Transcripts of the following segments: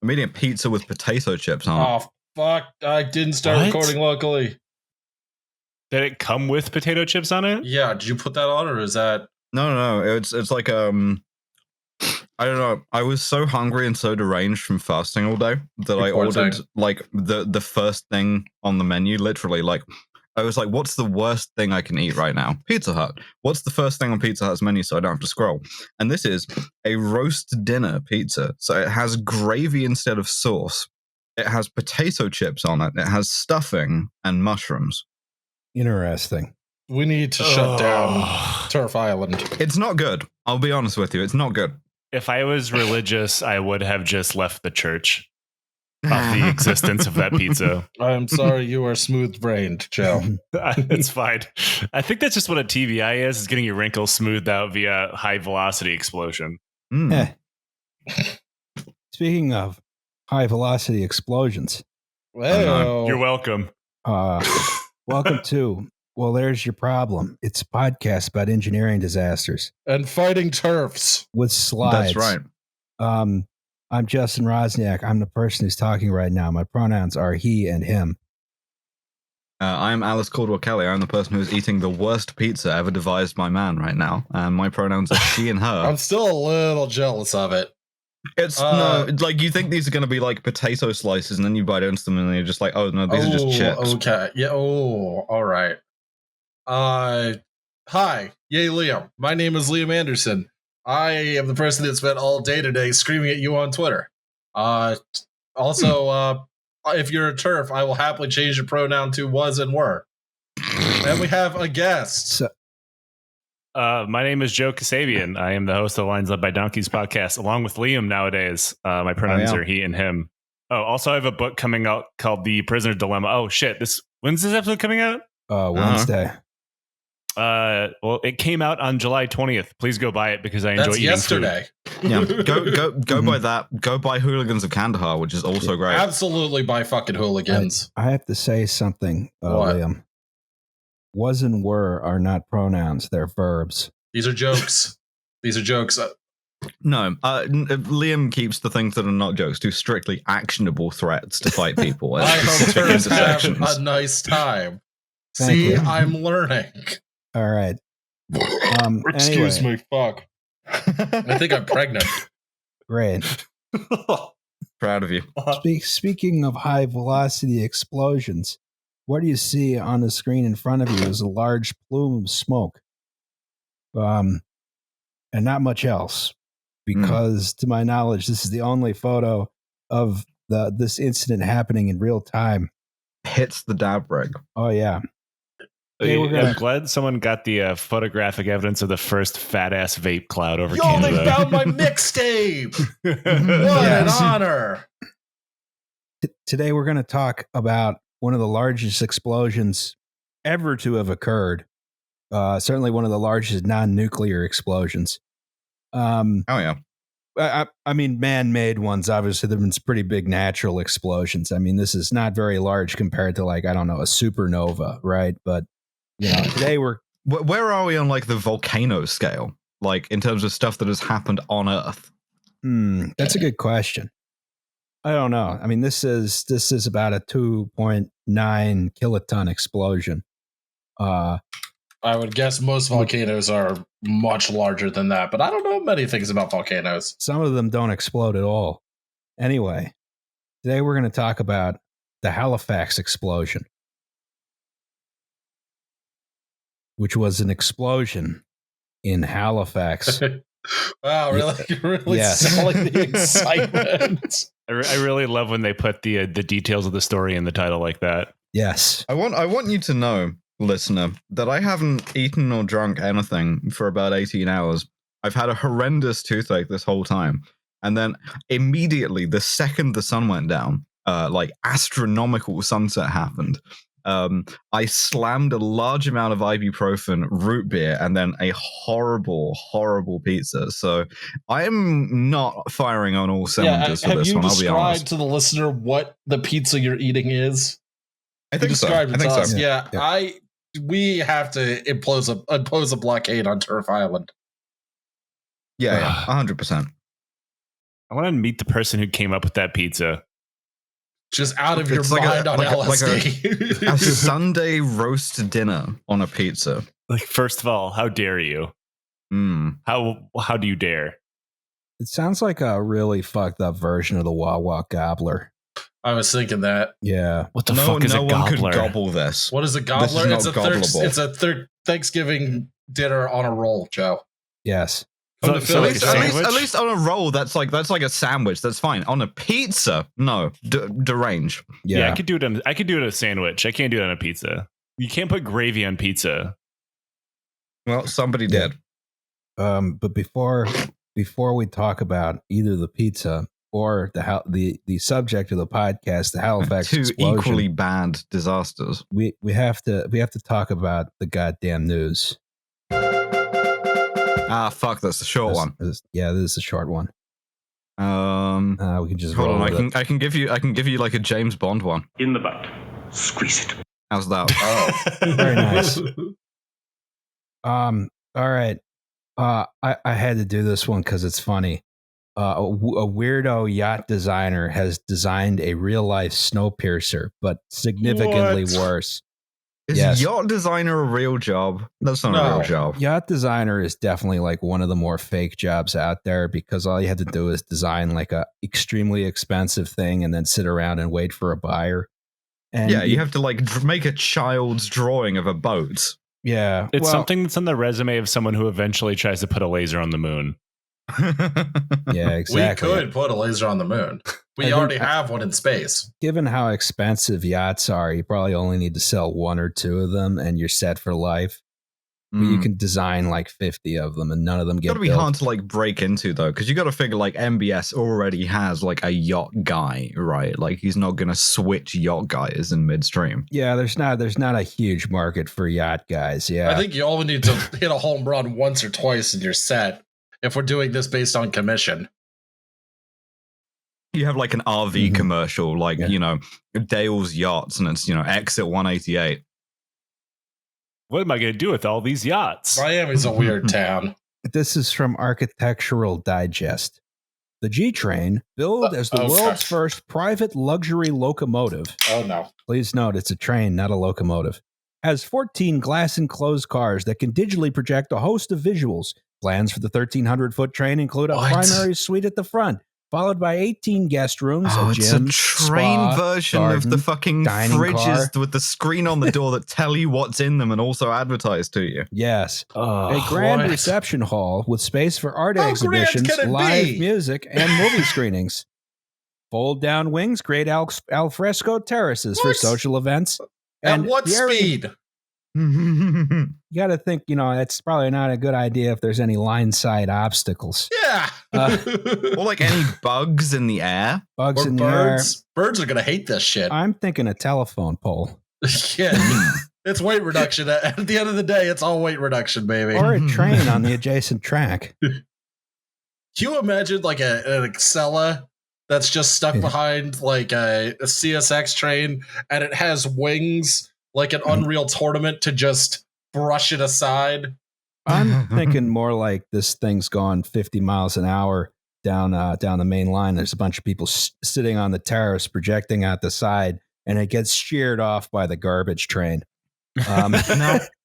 I'm eating a pizza with potato chips on it. Oh, fuck. I didn't start recording locally. Did it come with potato chips on it? Yeah, did you put that on, or is that... No. It's like, I don't know. I was so hungry and so deranged from fasting all day that I ordered, like, the first thing on the menu, literally, like, I was like, what's the worst thing I can eat right now? Pizza Hut. What's the first thing on Pizza Hut's menu so I don't have to scroll? And this is a roast dinner pizza. So it has gravy instead of sauce. It has potato chips on it. It has stuffing and mushrooms. Interesting. We need to shut down Turf Island. It's not good. I'll be honest with you. It's not good. If I was religious, I would have just left the church of the existence of that pizza. I'm sorry you are smooth-brained, Joe. It's fine. I think that's just what a TBI is getting your wrinkles smoothed out via high-velocity explosion. Speaking of high-velocity explosions. Well, you're welcome. Welcome to... Well, there's your problem. It's a podcast about engineering disasters. And fighting turfs. With slides. That's right. I'm Justin Rosniak. I'm the person who's talking right now. My pronouns are he and him. I'm Alice Caldwell-Kelly. I'm the person who's eating the worst pizza ever devised by man right now. And my pronouns are she and her. I'm still a little jealous of it. It's no, like you think these are going to be like potato slices and then you bite into them and you're just like, oh no, these are just chips. Okay. Yeah. Oh, all right. Hi. Yay, Liam. My name is Liam Anderson. I am the person that spent all day today screaming at you on Twitter. Also, if you're a turf, I will happily change your pronoun to was and were. And we have a guest. My name is Joe Kasabian. I am the host of Lines Led by Donkeys podcast, along with Liam nowadays. My pronouns are he and him. Oh, also I have a book coming out called The Prisoner's Dilemma. Oh, shit. When's this episode coming out? Wednesday. Well, it came out on July 20th. Please go buy it because I enjoy eating yesterday. Food. Yeah, go buy that. Go buy Hooligans of Kandahar, which is also great. Absolutely buy fucking Hooligans. I have to say something, Liam. Was and were are not pronouns; they're verbs. These are jokes. These are jokes. No, Liam keeps the things that are not jokes to strictly actionable threats to fight people. I hope turns have a nice time. See, I'm learning. All right. Excuse me, fuck. I think I'm pregnant. Great. Proud of you. Speaking of high velocity explosions, what do you see on the screen in front of you is a large plume of smoke. And not much else. Because to my knowledge, this is the only photo of this incident happening in real time. Hits the dab rig. Oh, yeah. I'm glad someone got the photographic evidence of the first fat-ass vape cloud over Canada. They found my mixtape! What an honor! Today we're going to talk about one of the largest explosions ever to have occurred. Certainly one of the largest non-nuclear explosions. Oh, yeah. I mean, man-made ones, obviously, there have been some pretty big natural explosions. I mean, this is not very large compared to, like, I don't know, a supernova, right? But you know, today where are we on like the volcano scale, like in terms of stuff that has happened on Earth? That's a good question. I don't know. I mean, this is about a 2.9 kiloton explosion. I would guess most volcanoes are much larger than that, but I don't know many things about volcanoes. Some of them don't explode at all. Anyway, today we're going to talk about the Halifax explosion, which was an explosion in Halifax. Wow, really selling the excitement. I really love when they put the details of the story in the title like that. Yes. I want you to know, listener, that I haven't eaten or drunk anything for about 18 hours. I've had a horrendous toothache this whole time. And then immediately, the second the sun went down, like astronomical sunset happened. I slammed a large amount of ibuprofen, root beer, and then a horrible, horrible pizza. So I'm not firing on all cylinders for this one, I'll be honest. Have you described to the listener what the pizza you're eating is? I think so. Yeah. We have to impose a blockade on Turf Island. Yeah, 100%. I want to meet the person who came up with that pizza. Just out of your mind on LSD. A Sunday roast dinner on a pizza. Like, first of all, how dare you? How do you dare? It sounds like a really fucked up version of the Wawa Gobbler. I was thinking that. Yeah. What the fuck is a gobbler? No one could gobble this. What is a gobbler? This is not It's a Thanksgiving dinner on a roll, Joe. Yes. So at least on a roll, that's like a sandwich. That's fine. On a pizza, no, derange. Yeah, I could do it on a sandwich. I can't do it on a pizza. You can't put gravy on pizza. Well, somebody did. But before we talk about either the pizza or the subject of the podcast, the Halifax two explosion, equally bad disasters, we have to talk about the goddamn news. Fuck, that's the short one. This is a short one. We can just hold on. I can give you like a James Bond one. In the butt. Squeeze it. How's that? Oh, very nice. All right. I had to do this one because it's funny. A weirdo yacht designer has designed a real life Snowpiercer, but significantly worse. Is yacht designer a real job? That's not a real job. Yacht designer is definitely like one of the more fake jobs out there because all you had to do is design like a extremely expensive thing and then sit around and wait for a buyer. And yeah, you have to like make a child's drawing of a boat. Yeah. It's something that's on the resume of someone who eventually tries to put a laser on the moon. Yeah, exactly. We could put a laser on the moon. We already have one in space. Given how expensive yachts are, you probably only need to sell one or two of them and you're set for life. But you can design like 50 of them and none of them get built. It's gotta be hard to like break into though, because you gotta figure like MBS already has like a yacht guy, right? Like he's not gonna switch yacht guys in midstream. Yeah, there's not a huge market for yacht guys. Yeah. I think you only need to hit a home run once or twice and you're set. If we're doing this based on commission. You have like an RV commercial, like, you know, Dale's Yachts, and it's, you know, exit 188. What am I going to do with all these yachts? Miami's a weird town. This is from Architectural Digest. The G-Train, billed as the world's first private luxury locomotive. Oh, no. Please note, it's a train, not a locomotive. Has 14 glass-enclosed cars that can digitally project a host of visuals. Plans for the 1,300-foot train include a primary suite at the front, followed by 18 guest rooms, a gym, it's a train version garden, of the fucking fridges with the screen on the door that tell you what's in them and also advertise to you. Yes. A grand reception hall with space for art exhibitions, live music, and movie screenings. Fold-down wings create al fresco terraces for social events. At what speed? You got to think, you know, that's probably not a good idea if there's any line side obstacles. Yeah. Or like any bugs in the air. Bugs or in birds. the air. Birds are going to hate this shit. I'm thinking a telephone pole. Yeah. It's weight reduction. At the end of the day, it's all weight reduction, baby. Or a train on the adjacent track. Can you imagine like an Excella that's just stuck behind like a CSX train and it has wings like an Unreal Tournament to just brush it aside? I'm thinking more like this thing's gone 50 miles an hour down the main line. There's a bunch of people sitting on the terrace projecting out the side, and it gets sheared off by the garbage train. Now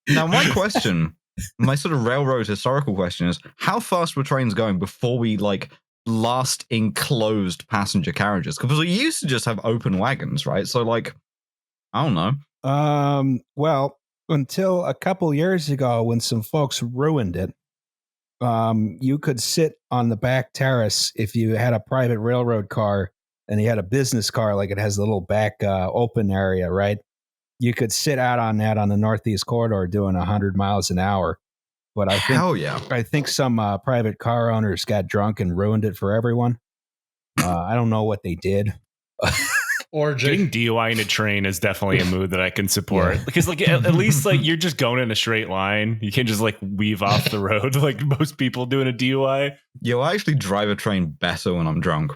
my question, my sort of railroad historical question is, how fast were trains going before we like last enclosed passenger carriages? Because we used to just have open wagons, right? So like, I don't know. Well, until a couple years ago when some folks ruined it, you could sit on the back terrace if you had a private railroad car and you had a business car, like it has a little back open area, right? You could sit out on that on the Northeast Corridor doing 100 miles an hour. But I think, I think some private car owners got drunk and ruined it for everyone. I don't know what they did. Or getting DUI in a train is definitely a mood that I can support because, like, at least like you're just going in a straight line. You can't just like weave off the road like most people do in a DUI. Yo, I actually drive a train better when I'm drunk.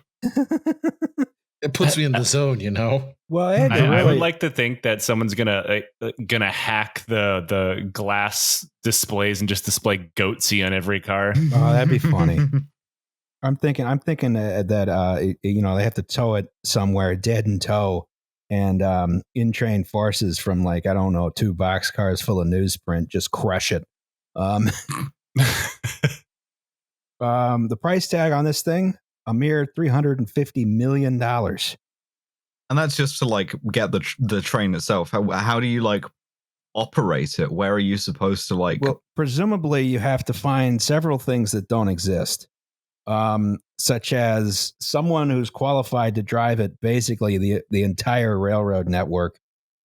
It puts me in the zone, you know. Well, I would like to think that someone's gonna hack the glass displays and just display Goatsy on every car. Oh, that'd be funny. I'm thinking that they have to tow it somewhere dead in tow, and in-train forces from like, I don't know, 2 boxcars full of newsprint just crush it. The price tag on this thing, a mere $350 million. And that's just to like get the train itself. How do you like operate it? Where are you supposed to like? Well, presumably you have to find several things that don't exist, such as someone who's qualified to drive it. Basically, the entire railroad network,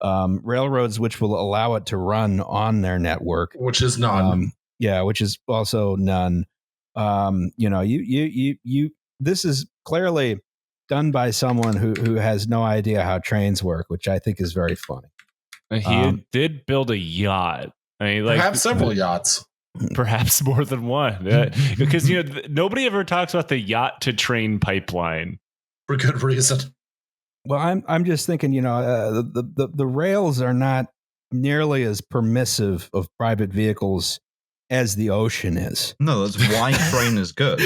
railroads which will allow it to run on their network, which is none. Which is also none. This is clearly done by someone who has no idea how trains work, which I think is very funny. He did build a yacht. I mean, like, perhaps several yachts. Perhaps more than one. Because nobody ever talks about the yacht to train pipeline. For good reason. Well, I'm just thinking, the rails are not nearly as permissive of private vehicles as the ocean is. No, that's why train is good.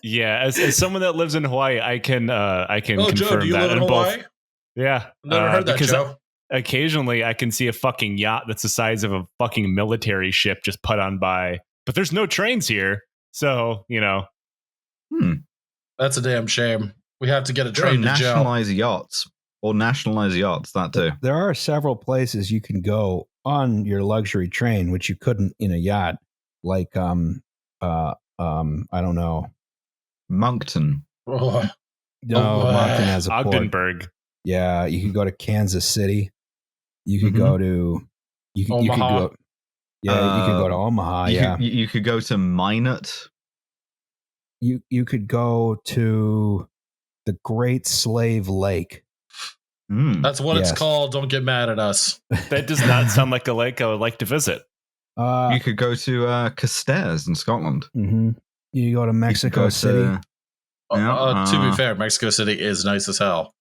Yeah, as someone that lives in Hawaii, I can confirm Joe, do you that. live in Hawaii? Both, yeah, never heard that, Joe. Occasionally, I can see a fucking yacht that's the size of a fucking military ship just put on by, but there's no trains here, so That's a damn shame. We have to get a train to nationalize yachts or nationalize yachts. That too. There are several places you can go on your luxury train, which you couldn't in a yacht, like I don't know, Moncton. Oh. No, Moncton has a Ogdenburg. Port. Yeah, you could go to Kansas City. You could go to you could go. Yeah, you could go to Omaha. You could go to Minot. You could go to the Great Slave Lake. That's what it's called. Don't get mad at us. That does not sound like a lake I would like to visit. You could go to Castairs in Scotland. Mm-hmm. You go to Mexico City. To be fair, Mexico City is nice as hell.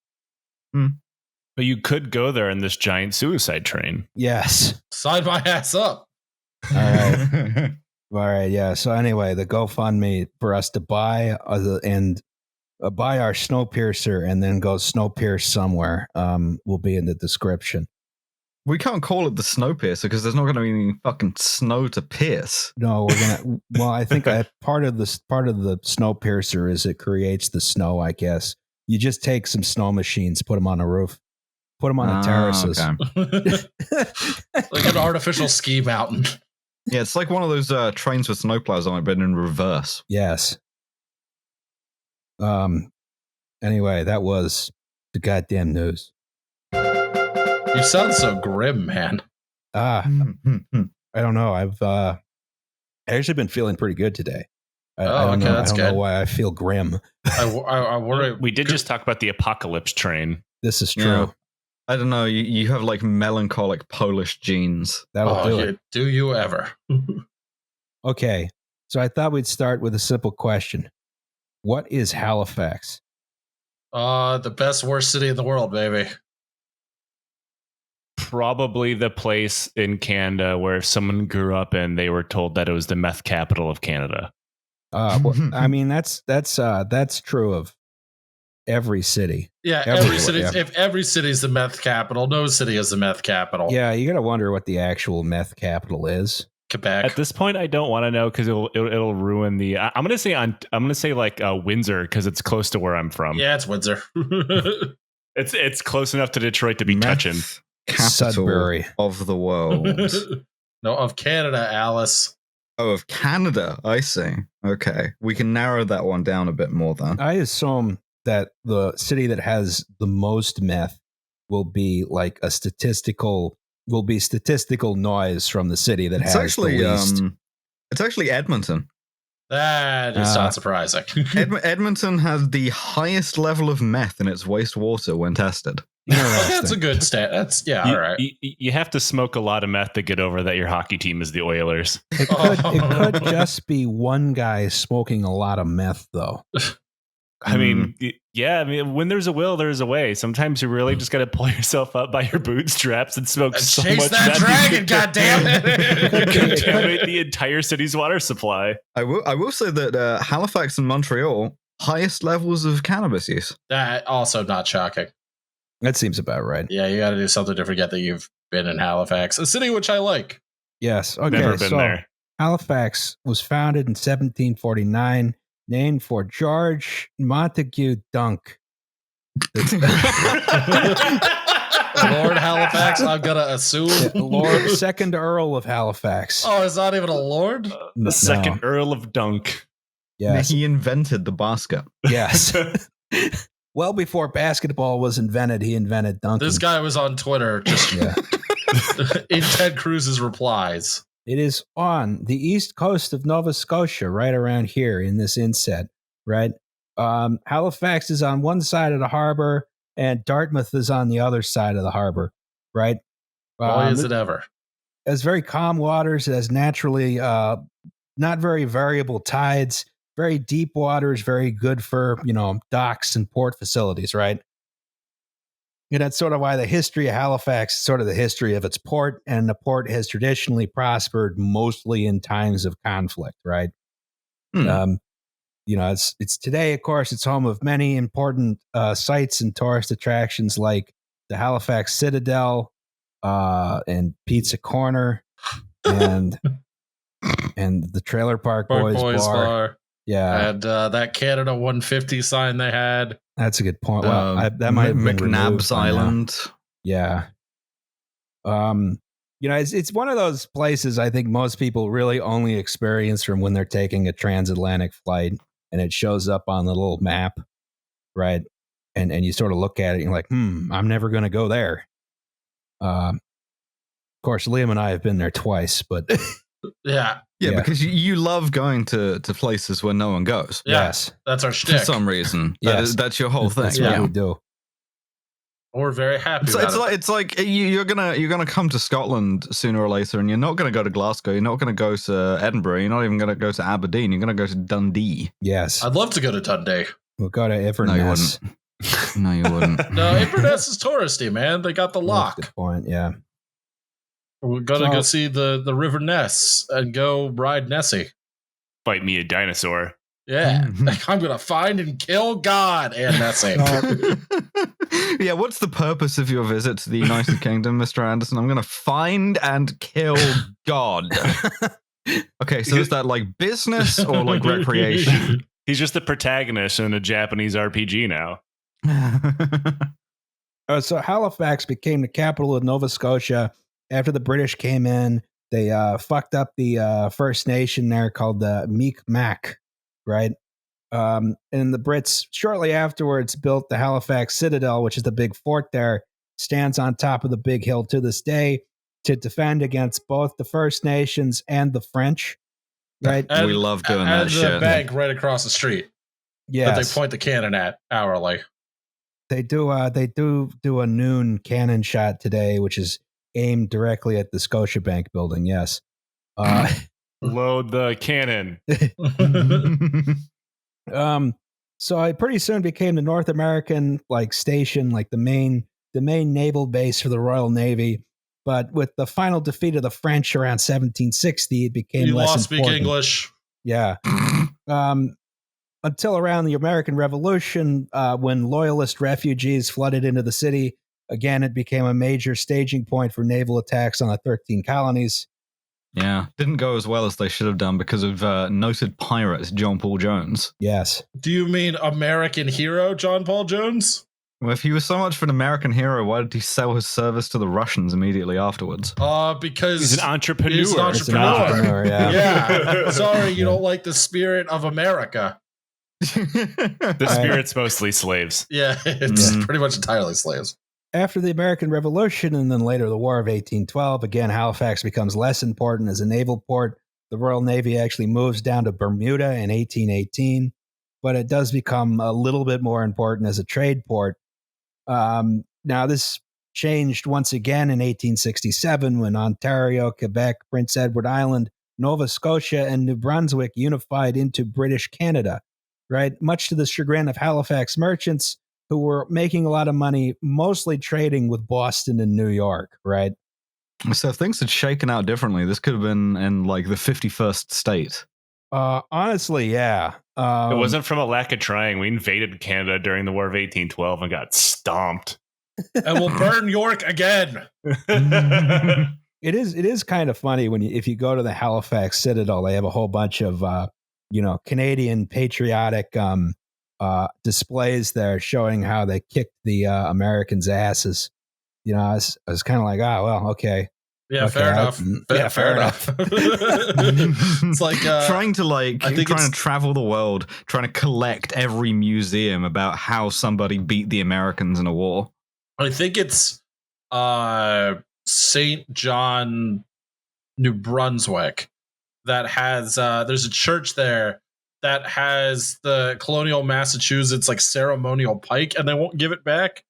But you could go there in this giant suicide train. Yes. Sign my ass up. All right. All right. Yeah. So anyway, the GoFundMe for us to buy buy our Snowpiercer and then go Snowpierce somewhere will be in the description. We can't call it the Snowpiercer because there's not going to be any fucking snow to pierce. No, we're gonna. Well, I think part of the Snowpiercer is it creates the snow. I guess you just take some snow machines, put them on a roof, put them on the terraces, like an artificial ski mountain. Yeah, it's like one of those trains with snowplows on it, but in reverse. Yes. Anyway, that was the goddamn news. You sound so grim, man. I don't know. I've actually been feeling pretty good today. I don't know why I feel grim. I worry. We did just talk about the apocalypse train. This is true. Yeah. I don't know. You have like melancholic Polish genes. That'll do it. Do you ever? Okay. So I thought we'd start with a simple question. What is Halifax? The best, worst city in the world, baby. Probably the place in Canada where if someone grew up in, they were told that it was the meth capital of Canada. Well, I mean, that's true of every city. Yeah, every city. Yeah. If every city is the meth capital, no city is the meth capital. Yeah, you got to wonder what the actual meth capital is. Quebec. At this point, I don't want to know because it'll ruin the. I'm gonna say like Windsor because it's close to where I'm from. Yeah, it's Windsor. It's close enough to Detroit to be touching. Capital Sudbury of the world. No, of Canada, Alice. Oh, of Canada. I see. Okay, we can narrow that one down a bit more then. I assume that the city that has the most meth will be like statistical noise from the city that has actually, the least. It's actually Edmonton. That is not surprising. Edmonton has the highest level of meth in its wastewater when tested. That's a good stat. That's all right. You have to smoke a lot of meth to get over that your hockey team is the Oilers. It could just be one guy smoking a lot of meth, though. I mean, yeah. I mean, when there's a will, there's a way. Sometimes you really just got to pull yourself up by your bootstraps and smoke so chase much that dragon, goddammit! Contaminate the entire city's water supply. I will say that Halifax and Montreal, highest levels of cannabis use. That also not shocking. That seems about right. Yeah, you got to do something to forget that you've been in Halifax, a city which I like. Yes. Okay. Never been there. Halifax was founded in 1749, named for George Montague Donk. Lord Halifax, I'm gonna assume. Lord, second Earl of Halifax. Oh, it's not even a lord? The second Earl of Donk. Yes. He invented the basket. Yes. Well before basketball was invented, he invented dunking. This guy was on Twitter just in Ted Cruz's replies. It is on the east coast of Nova Scotia, right around here in this inset, right? Halifax is on one side of the harbor, and Dartmouth is on the other side of the harbor, right? Boy, is it ever. It has very calm waters. It has naturally not very variable tides. Very deep waters, very good for, docks and port facilities, right? And that's sort of why the history of Halifax is sort of the history of its port, and the port has traditionally prospered mostly in times of conflict, right? It's today, of course, it's home of many important sites and tourist attractions like the Halifax Citadel and Pizza Corner and the Trailer Park Boys Bar. Yeah, and that Canada 150 sign they had. That's a good point. Well, that might have been McNabb's Island. Yeah. It's one of those places I think most people really only experience from when they're taking a transatlantic flight, and it shows up on the little map, right? And you sort of look at it and you're like, I'm never going to go there. Of course, Liam and I have been there twice, but yeah, because you love going to places where no one goes. Yes, that's our shtick. For some reason. Yes. That's your whole thing. That's what we do. We're very happy. It's like you're gonna come to Scotland sooner or later, and you're not gonna go to Glasgow. You're not gonna go to Edinburgh. You're not even gonna go to Aberdeen. You're gonna go to Dundee. Yes, I'd love to go to Dundee. We'll go to Inverness. No, you wouldn't. No, Inverness is touristy, man. They got the lock. That's a good point. Yeah. We're gonna go see the River Ness and go ride Nessie. Fight me a dinosaur. Yeah, I'm gonna find and kill God and Nessie. Yeah, what's the purpose of your visit to the United Kingdom, Mr. Anderson? I'm gonna find and kill God. Okay, so is that like business or like recreation? He's just the protagonist in a Japanese RPG now. So Halifax became the capital of Nova Scotia after the British came in. They fucked up the First Nation there called the Mi'kmaq, right? And the Brits shortly afterwards built the Halifax Citadel, which is the big fort there, stands on top of the big hill to this day to defend against both the First Nations and the French, right? And, we love doing and that shit. the bank right across the street. Yeah, that they point the cannon at hourly. They do a noon cannon shot today, which is aimed directly at the Scotiabank building. Yes. Load the cannon. So it pretty soon became the North American station, like the main naval base for the Royal Navy. But with the final defeat of the French around 1760, it became less important. Speak English. Yeah. Until around the American Revolution, when Loyalist refugees flooded into the city, again, it became a major staging point for naval attacks on the 13 colonies. Yeah, didn't go as well as they should have done because of noted pirate John Paul Jones. Yes. Do you mean American hero John Paul Jones? Well, if he was so much of an American hero, why did he sell his service to the Russians immediately afterwards? Because he's an entrepreneur. He's an entrepreneur. Yeah. Yeah. Sorry, you don't like the spirit of America. The spirit's mostly slaves. Yeah, it's pretty much entirely slaves. After the American Revolution and then later the War of 1812, again, Halifax becomes less important as a naval port. The Royal Navy actually moves down to Bermuda in 1818, but it does become a little bit more important as a trade port. Now, this changed once again in 1867 when Ontario, Quebec, Prince Edward Island, Nova Scotia, and New Brunswick unified into British Canada. right? Much to the chagrin of Halifax merchants who were making a lot of money, mostly trading with Boston and New York, right? So if things had shaken out differently, this could have been in like the 51st state. Honestly, yeah. It wasn't from a lack of trying. We invaded Canada during the War of 1812 and got stomped. And we'll burn York again. It is kind of funny if you go to the Halifax Citadel, they have a whole bunch of Canadian patriotic displays there showing how they kicked the Americans' asses. I was kind of like, well, okay. Yeah, okay, fair enough. Fair enough. It's like trying to travel the world, trying to collect every museum about how somebody beat the Americans in a war. I think it's St. John, New Brunswick, that has there's a church there that has the colonial Massachusetts like ceremonial pike, and they won't give it back.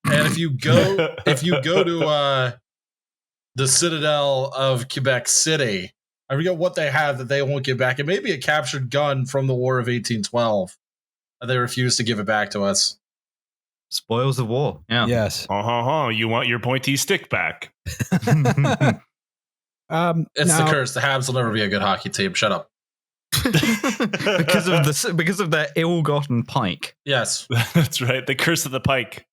And if you go to the Citadel of Quebec City, I forget what they have that they won't give back. It may be a captured gun from the War of 1812. They refuse to give it back to us. Spoils of war. Yeah. Yes. You want your pointy stick back. It's the curse. The Habs will never be a good hockey team. Shut up. because of their ill-gotten pike. Yes. That's right. The curse of the pike.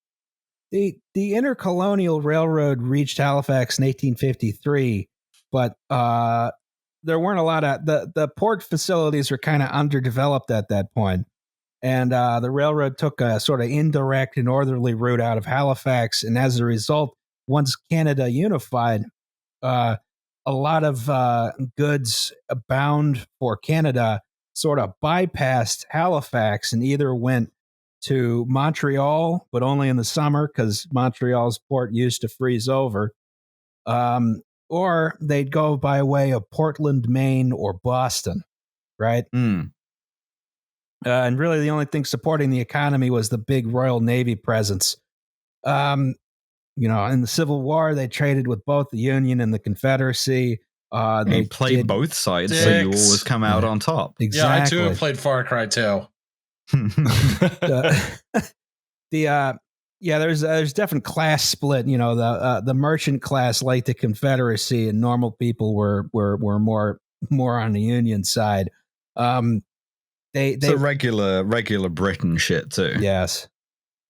The Intercolonial Railroad reached Halifax in 1853, but there weren't a lot of the port facilities were kind of underdeveloped at that point. And the railroad took a sort of indirect and northerly route out of Halifax. And as a result, once Canada unified, a lot of goods bound for Canada sort of bypassed Halifax and either went to Montreal, but only in the summer because Montreal's port used to freeze over, or they'd go by way of Portland, Maine, or Boston, right? Mm. And really the only thing supporting the economy was the big Royal Navy presence. In the Civil War, they traded with both the Union and the Confederacy. They played both sides, so you always come out on top. Exactly. Yeah, I too have played Far Cry 2. There's definite class split. The merchant class liked the Confederacy, and normal people were more on the Union side. They regular Britain shit too. Yes,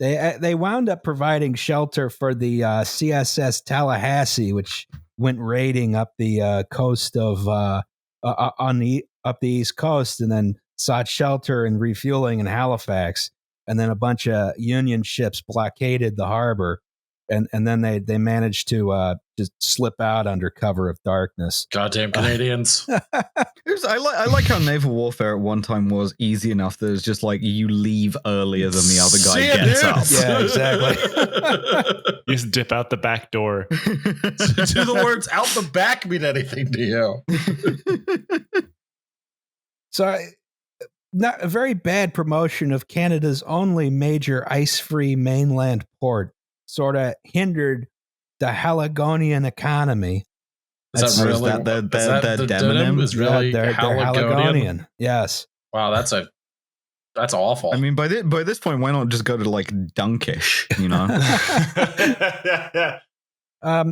they wound up providing shelter for the CSS Tallahassee, which went raiding up the coast of up the East Coast, and then sought shelter and refueling in Halifax. And then a bunch of Union ships blockaded the harbor, and then they managed to just slip out under cover of darkness. Goddamn Canadians! I like how naval warfare at one time was easy enough that it's just like you leave earlier than the other guy gets up. Yeah, exactly. You just dip out the back door. Do the words "out the back" mean anything to you? So. Not a very bad promotion of Canada's only major ice-free mainland port sort of hindered the Haligonian economy. Is that really their demonym? Is really they're Haligonian? Yes. Wow, that's awful. I mean, by this point, why not just go to like Dunkish?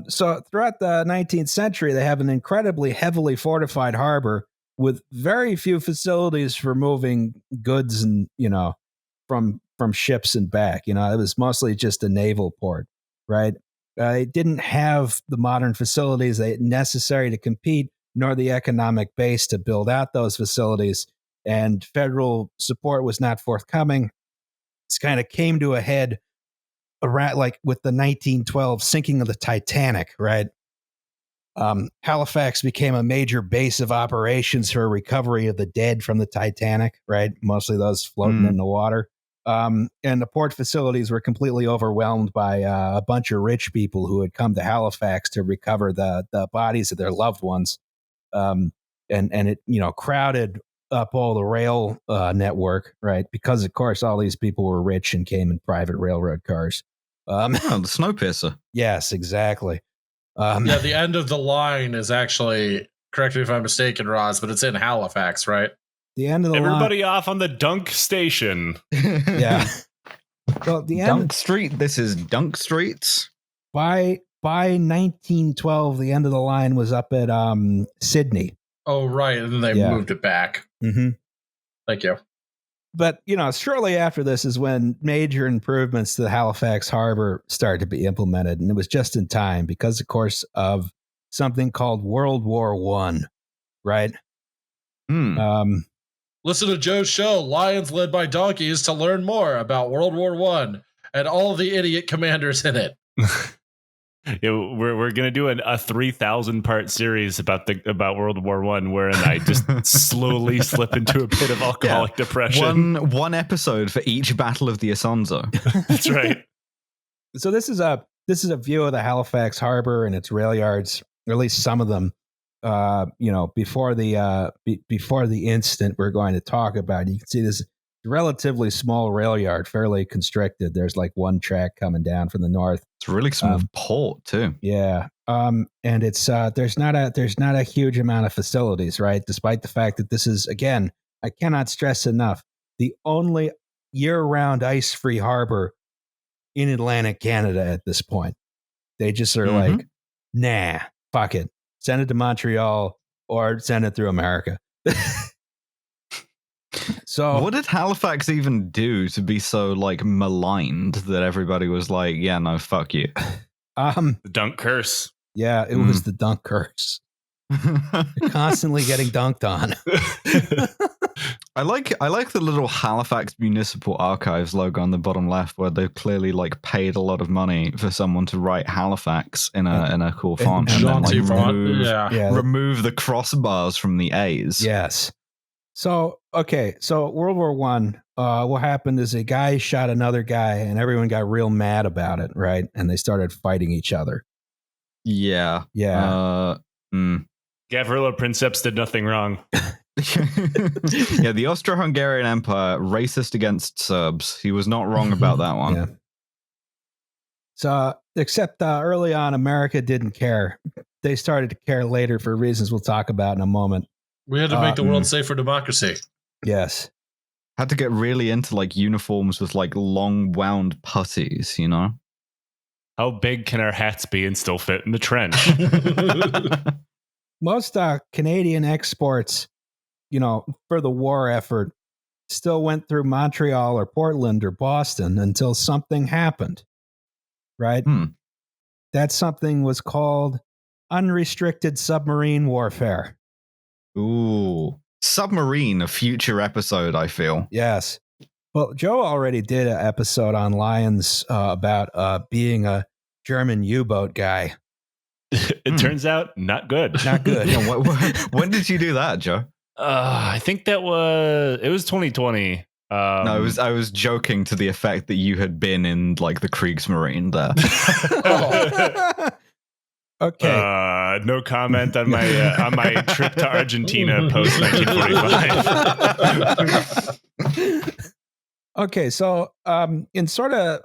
So throughout the 19th century, they have an incredibly heavily fortified harbor with very few facilities for moving goods and, from ships and back. It was mostly just a naval port, right? It didn't have the modern facilities necessary to compete, nor the economic base to build out those facilities. And federal support was not forthcoming. This kind of came to a head around with the 1912 sinking of the Titanic, right? Halifax became a major base of operations for recovery of the dead from the Titanic, right? Mostly those floating in the water. And the port facilities were completely overwhelmed by a bunch of rich people who had come to Halifax to recover the bodies of their loved ones. And it, crowded up all the rail network, right? Because, of course, all these people were rich and came in private railroad cars. The Snowpiercer. Yes, exactly. The end of the line is actually, correct me if I'm mistaken, Roz, but it's in Halifax, right? the end of the Everybody off on the Donk station. Yeah. Well, the end Dunk Street. This is Dunk Street. by 1912, the end of the line was up at Sydney. Oh, right. And then they moved it back. Mm-hmm. Thank you. But, shortly after this is when major improvements to the Halifax harbor started to be implemented. And it was just in time because, of course, of something called World War I, right? Listen to Joe's show, Lions Led by Donkeys, to learn more about World War I and all the idiot commanders in it. Yeah, we're gonna do a 3,000 part series about World War I, wherein I just slowly slip into a bit of alcoholic depression. One episode for each battle of the Isonzo. That's right. So this is a view of the Halifax harbor and its rail yards, or at least some of them. Before the incident we're going to talk about, you can see this relatively small rail yard, fairly constricted. There's like one track coming down from the north. It's a really small port too. Yeah. And it's there's not a huge amount of facilities, right? Despite the fact that this is, again, I cannot stress enough, the only year-round ice-free harbor in Atlantic Canada at this point. They just are like, nah, fuck it. Send it to Montreal or send it through America. So what did Halifax even do to be so like maligned that everybody was like, yeah, no, fuck you? The Dunk curse. Yeah, it was the Dunk curse. You're constantly getting dunked on. I like the little Halifax Municipal Archives logo on the bottom left, where they've clearly like paid a lot of money for someone to write Halifax in a cool font, and then like remove the crossbars from the A's. Yes. So World War I, what happened is a guy shot another guy, and everyone got real mad about it, right? And they started fighting each other. Yeah. Gavrilo Princeps did nothing wrong. Yeah, the Austro-Hungarian Empire, racist against Serbs. He was not wrong about that one. Yeah. So, except early on, America didn't care. They started to care later for reasons we'll talk about in a moment. We had to make the world safe for democracy. Yes. Had to get really into like uniforms with like long wound putties, you know? How big can our hats be and still fit in the trench? Most Canadian exports, for the war effort, still went through Montreal or Portland or Boston until something happened, right? That something was called unrestricted submarine warfare. Ooh, submarine, a future episode, I feel. Yes. Well, Joe already did an episode on Lions about being a German U-boat guy. It turns out not good. Not good. When did you do that, Joe? I think it was 2020. No, I was joking to the effect that you had been in like the Kriegsmarine there. Okay. No comment on my trip to Argentina post 1945. Okay, so in sort of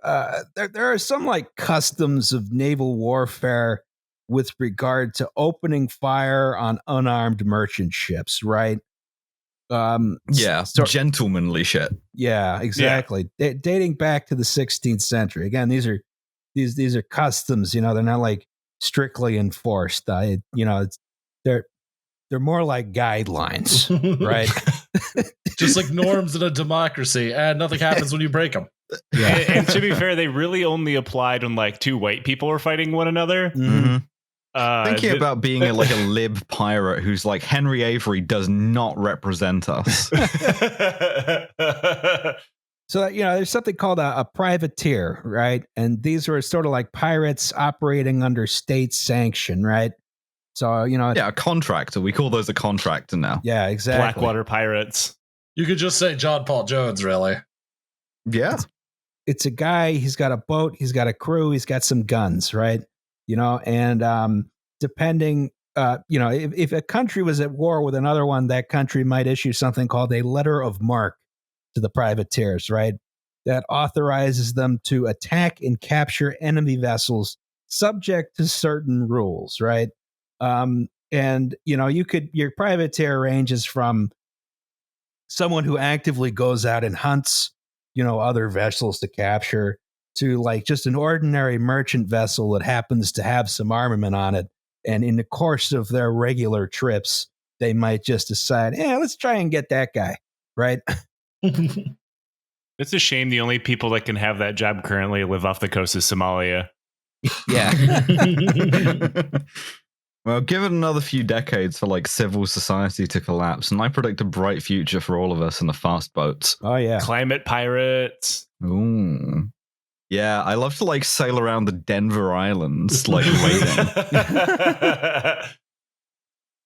there are some like customs of naval warfare with regard to opening fire on unarmed merchant ships, right? Gentlemanly shit. Yeah, exactly. Yeah. Dating back to the 16th century. Again, these are customs. They're not like strictly enforced. They're more like guidelines, right? Just like norms in a democracy, and nothing happens when you break them. Yeah. And to be fair, they really only applied when like two white people were fighting one another. Mm-hmm. Thinking about being a lib pirate who's like, Henry Avery does not represent us. So, there's something called a privateer, right? And these were sort of like pirates operating under state sanction, right? So, yeah, a contractor. We call those a contractor now. Yeah, exactly. Blackwater pirates. You could just say John Paul Jones, really. Yeah. It's a guy, he's got a boat, he's got a crew, he's got some guns, right? And depending, if a country was at war with another one, that country might issue something called a letter of marque to the privateers, right? That authorizes them to attack and capture enemy vessels subject to certain rules, right? And your privateer ranges from someone who actively goes out and hunts, other vessels to capture, to like just an ordinary merchant vessel that happens to have some armament on it. And in the course of their regular trips, they might just decide, let's try and get that guy, right? It's a shame the only people that can have that job currently live off the coast of Somalia. Yeah. Well, give it another few decades for like civil society to collapse, and I predict a bright future for all of us in the fast boats. Oh, yeah. Climate pirates. Ooh. Yeah, I love to like sail around the Denver Islands, like waiting.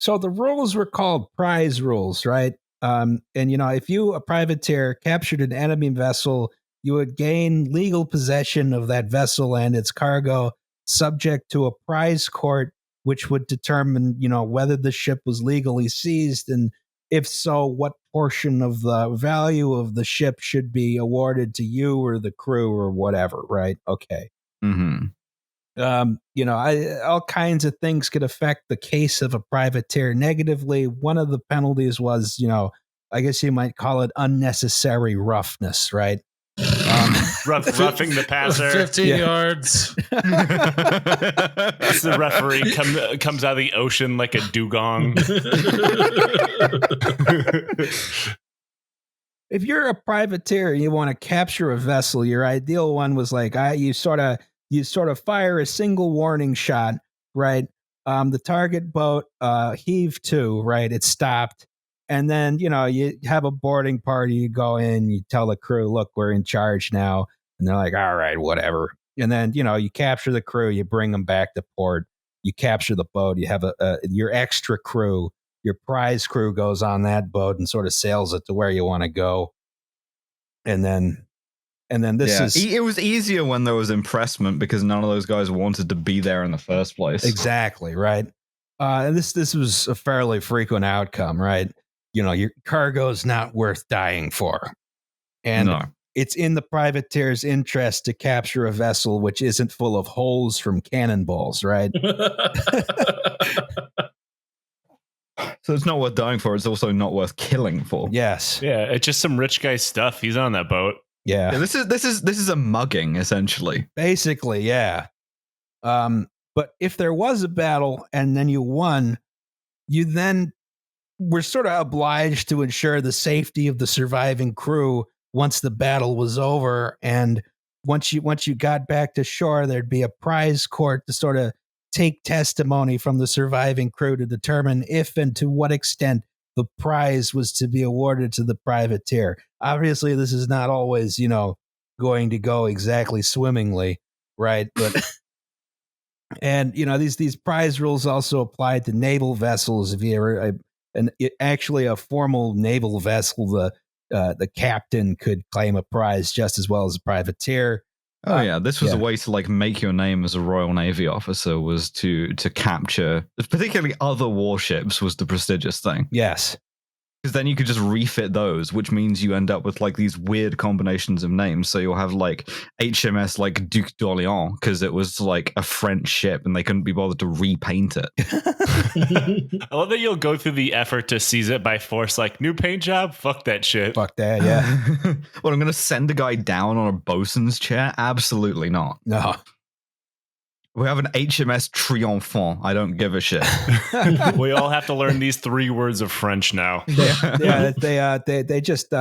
So the rules were called prize rules, right? And, if you, a privateer, captured an enemy vessel, you would gain legal possession of that vessel and its cargo, subject to a prize court, which would determine, whether the ship was legally seized, and if so, what portion of the value of the ship should be awarded to you or the crew or whatever, right? Okay. Mm-hmm. All kinds of things could affect the case of a privateer negatively. One of the penalties was, I guess you might call it unnecessary roughness, right? Roughing the passer. 15 yards. As the referee comes out of the ocean like a dugong. If you're a privateer and you want to capture a vessel, your ideal one was like you sort of fire a single warning shot, right? The target boat heaved to, right? It stopped. And then, you have a boarding party, you go in, you tell the crew, look, we're in charge now. And they're like, all right, whatever. And then, you capture the crew, you bring them back to port, you capture the boat, you have your extra crew, your prize crew goes on that boat and sort of sails it to where you want to go. And then it was easier when there was impressment because none of those guys wanted to be there in the first place. Exactly, right. And this was a fairly frequent outcome, right? Your cargo is not worth dying for. And it's in the privateer's interest to capture a vessel which isn't full of holes from cannonballs, right? So it's not worth dying for. It's also not worth killing for. Yes. Yeah, it's just some rich guy stuff. He's on that boat. Yeah. This is a mugging, essentially. Basically, yeah. But if there was a battle and then you won, you then were sort of obliged to ensure the safety of the surviving crew once the battle was over. And once you got back to shore, there'd be a prize court to sort of take testimony from the surviving crew to determine if and to what extent the prize was to be awarded to the privateer. Obviously, this is not always, going to go exactly swimmingly, right? But and these prize rules also apply to naval vessels. If you ever actually a formal naval vessel, the captain could claim a prize just as well as a privateer. Oh yeah, this was a way to like make your name as a Royal Navy officer, was to capture particularly other warships was the prestigious thing. Yes. Because then you could just refit those, which means you end up with like these weird combinations of names. So you'll have like HMS like Duc d'Orléans because it was like a French ship and they couldn't be bothered to repaint it. I love that you'll go through the effort to seize it by force, like new paint job. Fuck that shit. Fuck that. Yeah. Well, I'm going to send a guy down on a bosun's chair? Absolutely not. No. We have an HMS Triomphant. I don't give a shit. We all have to learn these 3 words of French now. They just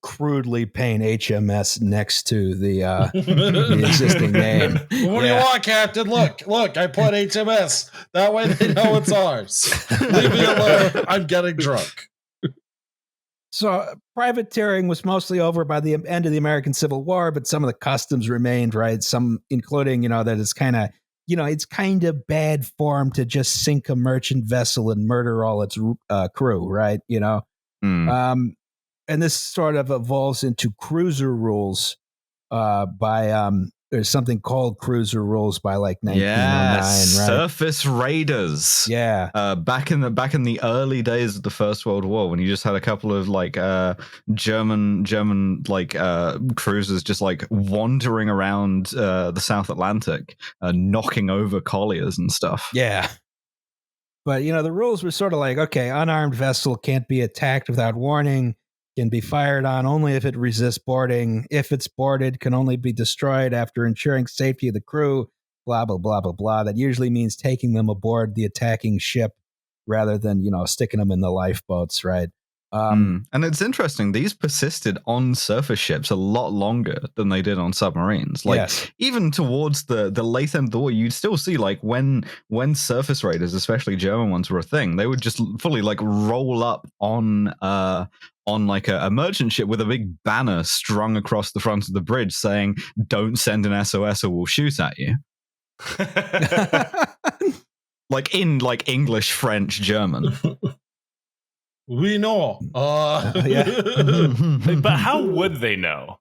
crudely paint HMS next to the existing name. What do you want, Captain? Look, I put HMS. That way they know it's ours. Leave me alone. I'm getting drunk. So privateering was mostly over by the end of the American Civil War, but some of the customs remained, right? Some including, that it's kind of, it's kind of bad form to just sink a merchant vessel and murder all its crew, right? And this sort of evolves into cruiser rules there's something called cruiser rules by like 1909, right? Surface raiders. Yeah. Back in the early days of the First World War, when you just had a couple of like German like cruisers just like wandering around the South Atlantic, knocking over colliers and stuff. Yeah. But, the rules were sort of like, okay, unarmed vessel can't be attacked without warning, can be fired on only if it resists boarding. If it's boarded, can only be destroyed after ensuring safety of the crew, blah, blah, blah, blah, blah. That usually means taking them aboard the attacking ship rather than, sticking them in the lifeboats, right? And it's interesting. These persisted on surface ships a lot longer than they did on submarines. Like even towards the late end of the war, you'd still see like when surface raiders, especially German ones, were a thing, they would just fully like roll up on like a merchant ship with a big banner strung across the front of the bridge saying, "Don't send an SOS or we'll shoot at you." Like in like English, French, German. We know. But how would they know?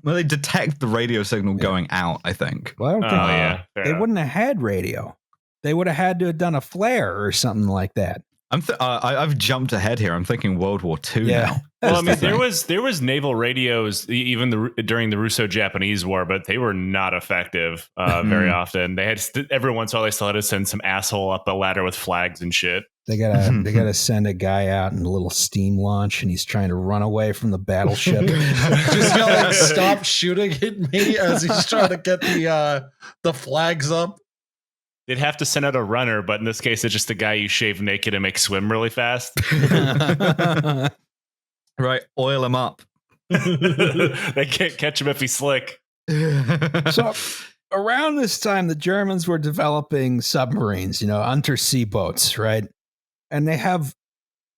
Well, they detect the radio signal going out, I think. Well, I don't think they wouldn't have had radio. They would have had to have done a flare or something like that. I've jumped ahead here. I'm thinking World War II now. Well, I mean, there was naval radios even during the Russo-Japanese War, but they were not effective very often. They had every once in a while they still had to send some asshole up a ladder with flags and shit. They gotta send a guy out in a little steam launch, and he's trying to run away from the battleship. Just yelling, "Stop shooting at me!" as he's trying to get the flags up. They'd have to send out a runner, but in this case, it's just a guy you shave naked and make swim really fast. Right, oil him up. They can't catch him if he's slick. So around this time, the Germans were developing submarines, undersea boats, right? And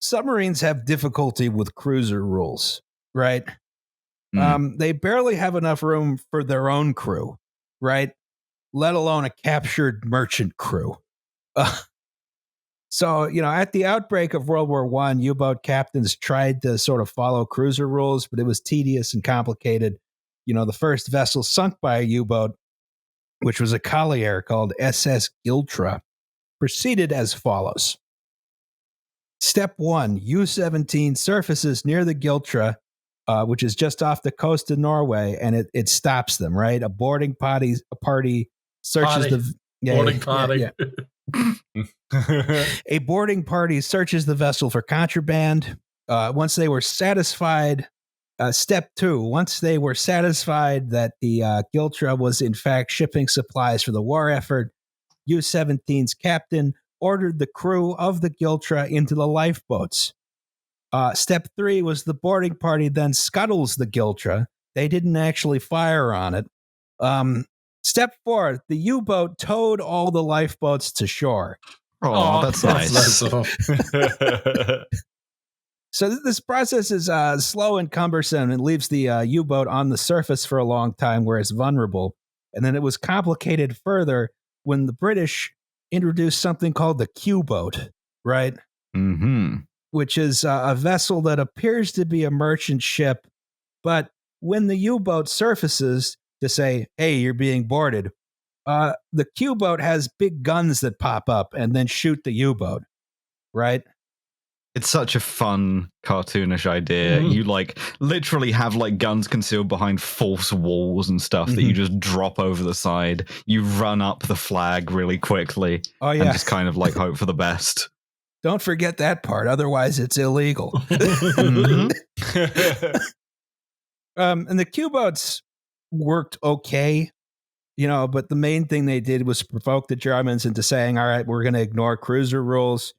submarines have difficulty with cruiser rules, right? They barely have enough room for their own crew, right? Let alone a captured merchant crew. So, at the outbreak of World War I, U-boat captains tried to sort of follow cruiser rules, but it was tedious and complicated. The first vessel sunk by a U-boat, which was a collier called SS Giltra, proceeded as follows. Step 1, U-17 surfaces near the Giltra, which is just off the coast of Norway, and it stops them, right? A boarding party searches a boarding party searches the vessel for contraband. Once they were satisfied, step 2, once they were satisfied that the Giltra was in fact shipping supplies for the war effort, U-17's captain ordered the crew of the Giltra into the lifeboats. Step 3 was the boarding party then scuttles the Giltra. They didn't actually fire on it. Step 4, the U-boat towed all the lifeboats to shore. Oh, that's nice. So this process is slow and cumbersome and leaves the U-boat on the surface for a long time where it's vulnerable. And then it was complicated further when the British introduced something called the Q-boat, right? Mm-hmm. Which is a vessel that appears to be a merchant ship, but when the U-boat surfaces to say, "Hey, you're being boarded," the Q-boat has big guns that pop up and then shoot the U-boat, right? It's such a fun, cartoonish idea. You literally have guns concealed behind false walls and stuff that you just drop over the side. You run up the flag really quickly and just kind of hope for the best. Don't forget that part, otherwise it's illegal. And the Q-boats worked okay, but the main thing they did was provoke the Germans into saying, all right, we're going to ignore cruiser rules.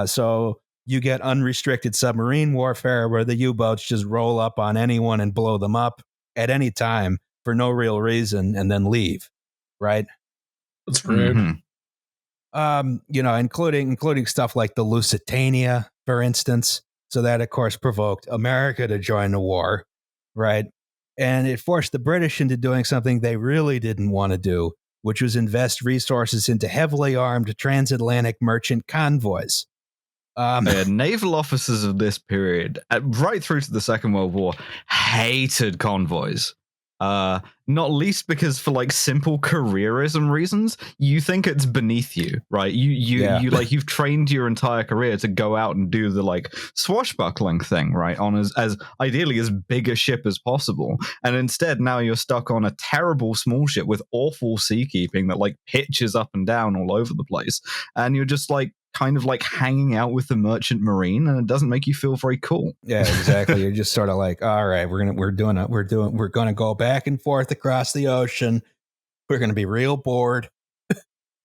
So you get unrestricted submarine warfare where the U-boats just roll up on anyone and blow them up at any time for no real reason and then leave, right? That's rude. Including stuff like the Lusitania, for instance. So that, of course, provoked America to join the war, right? And it forced the British into doing something they really didn't want to do, which was invest resources into heavily armed transatlantic merchant convoys. Naval officers of this period, right through to the Second World War, hated convoys. Not least because for like simple careerism reasons, you think it's beneath you, right? You like you've trained your entire career to go out and do the like swashbuckling thing, right? On as ideally as big a ship as possible. And instead now you're stuck on a terrible small ship with awful seakeeping that like pitches up and down all over the place. And you're just like kind of like hanging out with the merchant marine, and it doesn't make you feel very cool. Yeah, exactly. You're just sort of like, all right, we're gonna go back and forth across the ocean. We're gonna be real bored.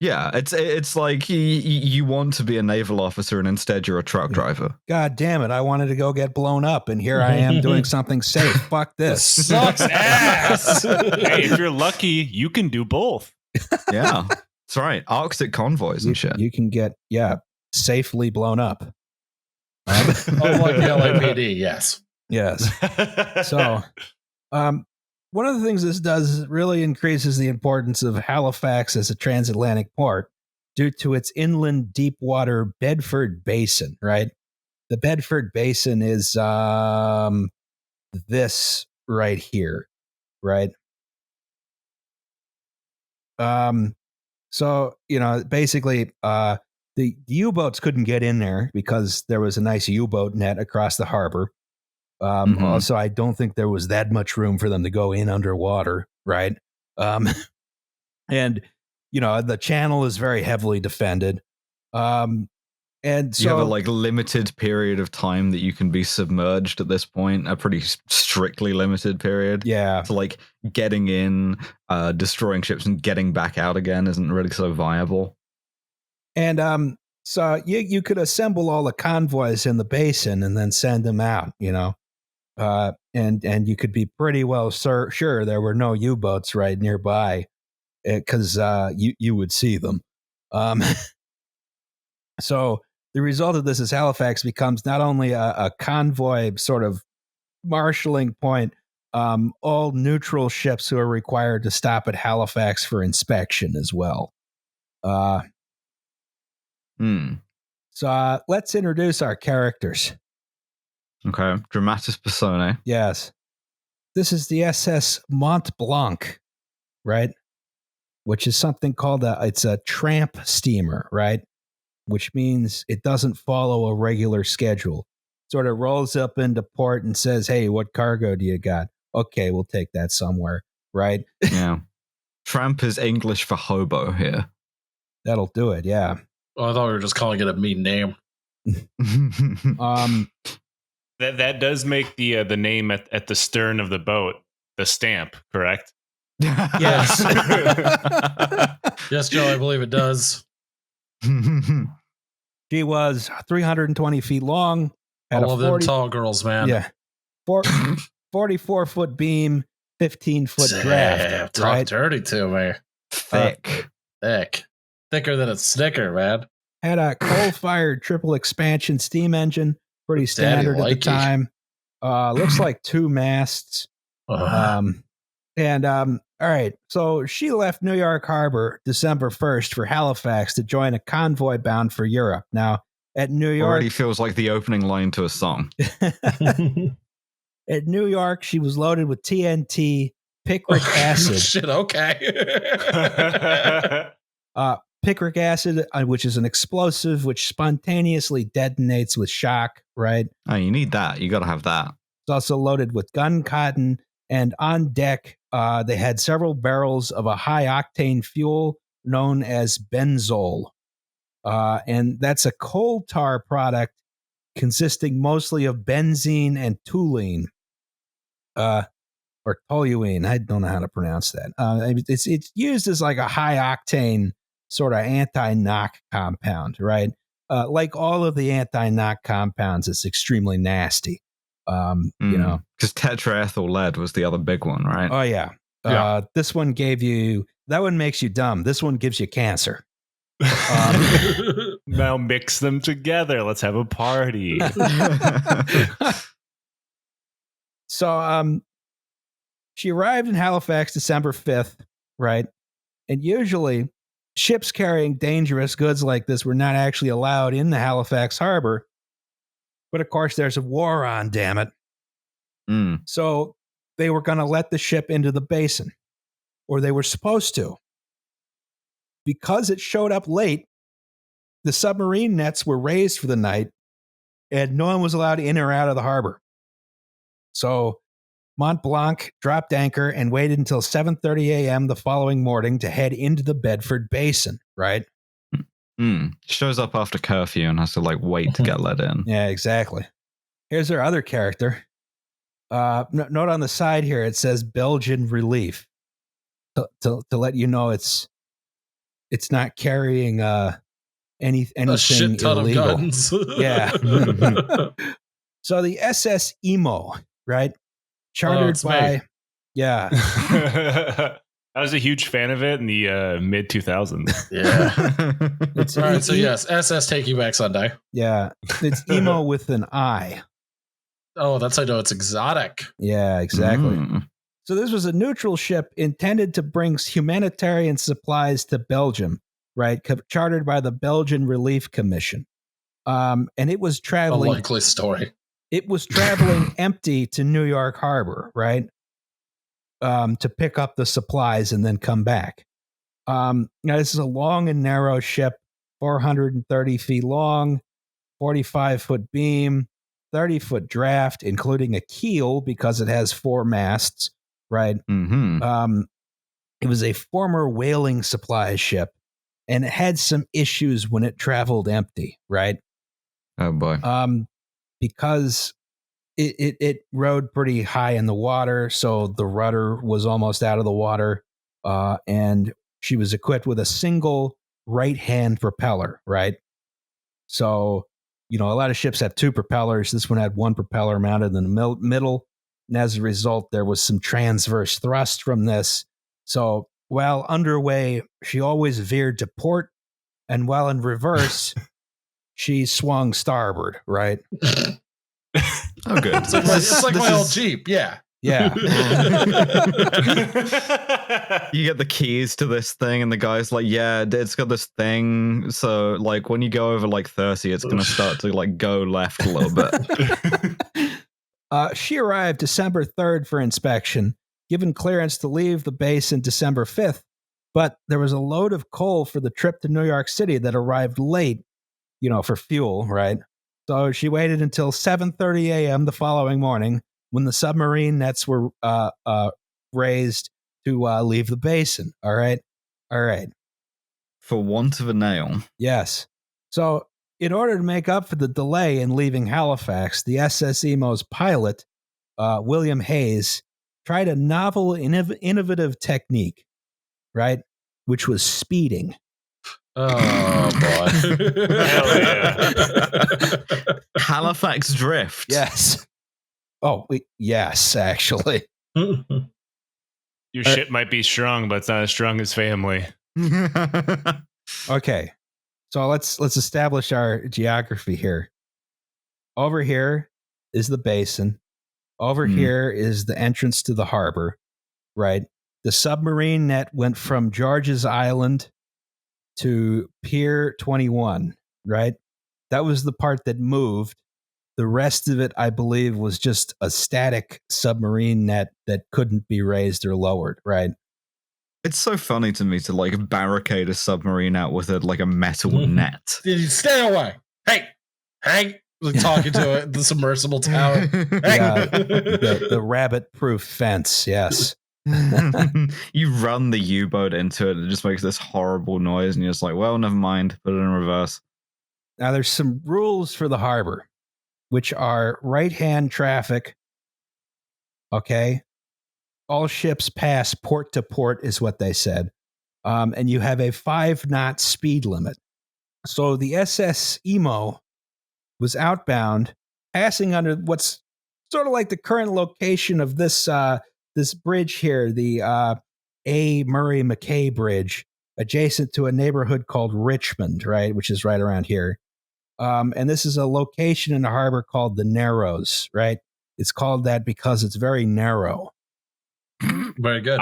Yeah, it's like you want to be a naval officer, and instead you're a truck driver. God damn it! I wanted to go get blown up, and here I am doing something safe. Fuck this. Sucks ass. Hey, if you're lucky, you can do both. Yeah. That's right. Arctic convoys and shit. You can get, safely blown up. Unlike the LAPD, yes. Yes. So, one of the things this does is it really increases the importance of Halifax as a transatlantic port due to its inland deep water Bedford Basin, right? The Bedford Basin is this right here, right? So, basically, the U-boats couldn't get in there because there was a nice U-boat net across the harbor. Also, I don't think there was that much room for them to go in underwater, right? And, the channel is very heavily defended. And so you have a like limited period of time that you can be submerged at this point, a pretty strictly limited period. Yeah. So like getting in, destroying ships and getting back out again isn't really so viable. And so you could assemble all the convoys in the basin and then send them out, and you could be pretty well sure there were no U-boats right nearby because you would see them. So the result of this is Halifax becomes not only a convoy sort of marshaling point, all neutral ships who are required to stop at Halifax for inspection as well. So let's introduce our characters. Okay. Dramatis personae. Yes. This is the SS Mont-Blanc, right? Which is something called it's a tramp steamer, right? Which means it doesn't follow a regular schedule. Sort of rolls up into port and says, hey, what cargo do you got? Okay, we'll take that somewhere, right? Yeah. Tramp is English for hobo here. That'll do it, yeah. Oh, I thought we were just calling it a mean name. That does make the name at the stern of the boat the stamp, correct? Yes. Yes, Joe, I believe it does. She was 320 feet long. I love them tall girls, man. Yeah. 44-foot beam, 15-foot draft. Talk right? dirty to me. Thick. Thicker than a Snicker, man. Had a coal-fired triple expansion steam engine. Pretty standard at the time. Looks like 2 masts. All right. So she left New York Harbor December 1st for Halifax to join a convoy bound for Europe. Now, at New York... Already feels like the opening line to a song. At New York, she was loaded with TNT, picric acid. Shit, okay. Picric acid, which is an explosive which spontaneously detonates with shock, right? Oh, you need that. You got to have that. It's also loaded with gun cotton, and on deck, they had several barrels of a high-octane fuel known as Benzol. And that's a coal tar product consisting mostly of benzene and toluene. Or toluene. I don't know how to pronounce that. It's used as like a high-octane sort of anti-knock compound, right? Like all of the anti-knock compounds, it's extremely nasty. Because tetraethyl lead was the other big one, right? Oh, yeah. This one that one makes you dumb. This one gives you cancer. Now mix them together. Let's have a party. So she arrived in Halifax December 5th, right? And usually ships carrying dangerous goods like this were not actually allowed in the Halifax harbor. But of course, there's a war on, damn it. So they were going to let the ship into the basin, or they were supposed to. Because it showed up late, the submarine nets were raised for the night, and no one was allowed in or out of the harbor. So Mont-Blanc dropped anchor and waited until 7:30 a.m. the following morning to head into the Bedford Basin, right? Shows up after curfew and has to wait to get let in. Yeah, exactly. Here's our other character. Note on the side here, it says Belgian Relief to let you know it's not carrying anything a shit ton illegal. of guns. Yeah. So the SS Imo, right? Chartered by... me. Yeah. I was a huge fan of it in the mid 2000s. Yeah. All right, so yes, SS Take You Back Sunday. Yeah. It's Imo with an I. Oh, that's how I know it's exotic. Yeah, exactly. So this was a neutral ship intended to bring humanitarian supplies to Belgium, right? Chartered by the Belgian Relief Commission. And it was traveling... A likely story. It was traveling empty to New York Harbor, right? To pick up the supplies and then come back. Now, this is a long and narrow ship, 430 feet long, 45-foot beam, 30-foot draft, including a keel because it has 4 masts, right? It was a former whaling supply ship, and it had some issues when it traveled empty, right? Oh, boy. Because it rode pretty high in the water, so the rudder was almost out of the water, and she was equipped with a single right-hand propeller, right? So, a lot of ships have 2 propellers. This one had 1 propeller mounted in the middle, and as a result, there was some transverse thrust from this. So while underway, she always veered to port, and while in reverse, she swung starboard, right? Oh, good. It's like my old Jeep, yeah. Yeah. You get the keys to this thing, and the guy's like, yeah, it's got this thing. So, when you go over 30, it's going to start to go left a little bit. She arrived December 3rd for inspection, given clearance to leave the base in December 5th. But there was a load of coal for the trip to New York City that arrived late, for fuel, right? So she waited until 7:30 a.m. the following morning when the submarine nets were raised to leave the basin. All right. For want of a nail. Yes. So in order to make up for the delay in leaving Halifax, the SS Imo's pilot, William Hayes, tried a novel, innovative technique, right? Which was speeding. Oh, boy. Hell yeah. Halifax drift. Yes. Oh, yes, actually. Your ship might be strong, but it's not as strong as family. Okay. So let's establish our geography here. Over here is the basin. Over here is the entrance to the harbor, right? The submarine net went from George's Island to Pier 21, right? That was the part that moved. The rest of it, I believe, was just a static submarine net that couldn't be raised or lowered, right? It's so funny to me to barricade a submarine out with a metal net. Stay away. Hey. Talking to the submersible tower. Hey. Yeah, the rabbit-proof fence, yes. You run the U-boat into it, it just makes this horrible noise, and you're just like, well, never mind, put it in reverse. Now, there's some rules for the harbor, which are right-hand traffic, okay? All ships pass port to port is what they said. And you have a 5-knot speed limit. So the SS Imo was outbound, passing under what's sort of like the current location of this this bridge here, the A. Murray McKay Bridge, adjacent to a neighborhood called Richmond, right, which is right around here. And this is a location in the harbor called the Narrows, right? It's called that because it's very narrow. Very good.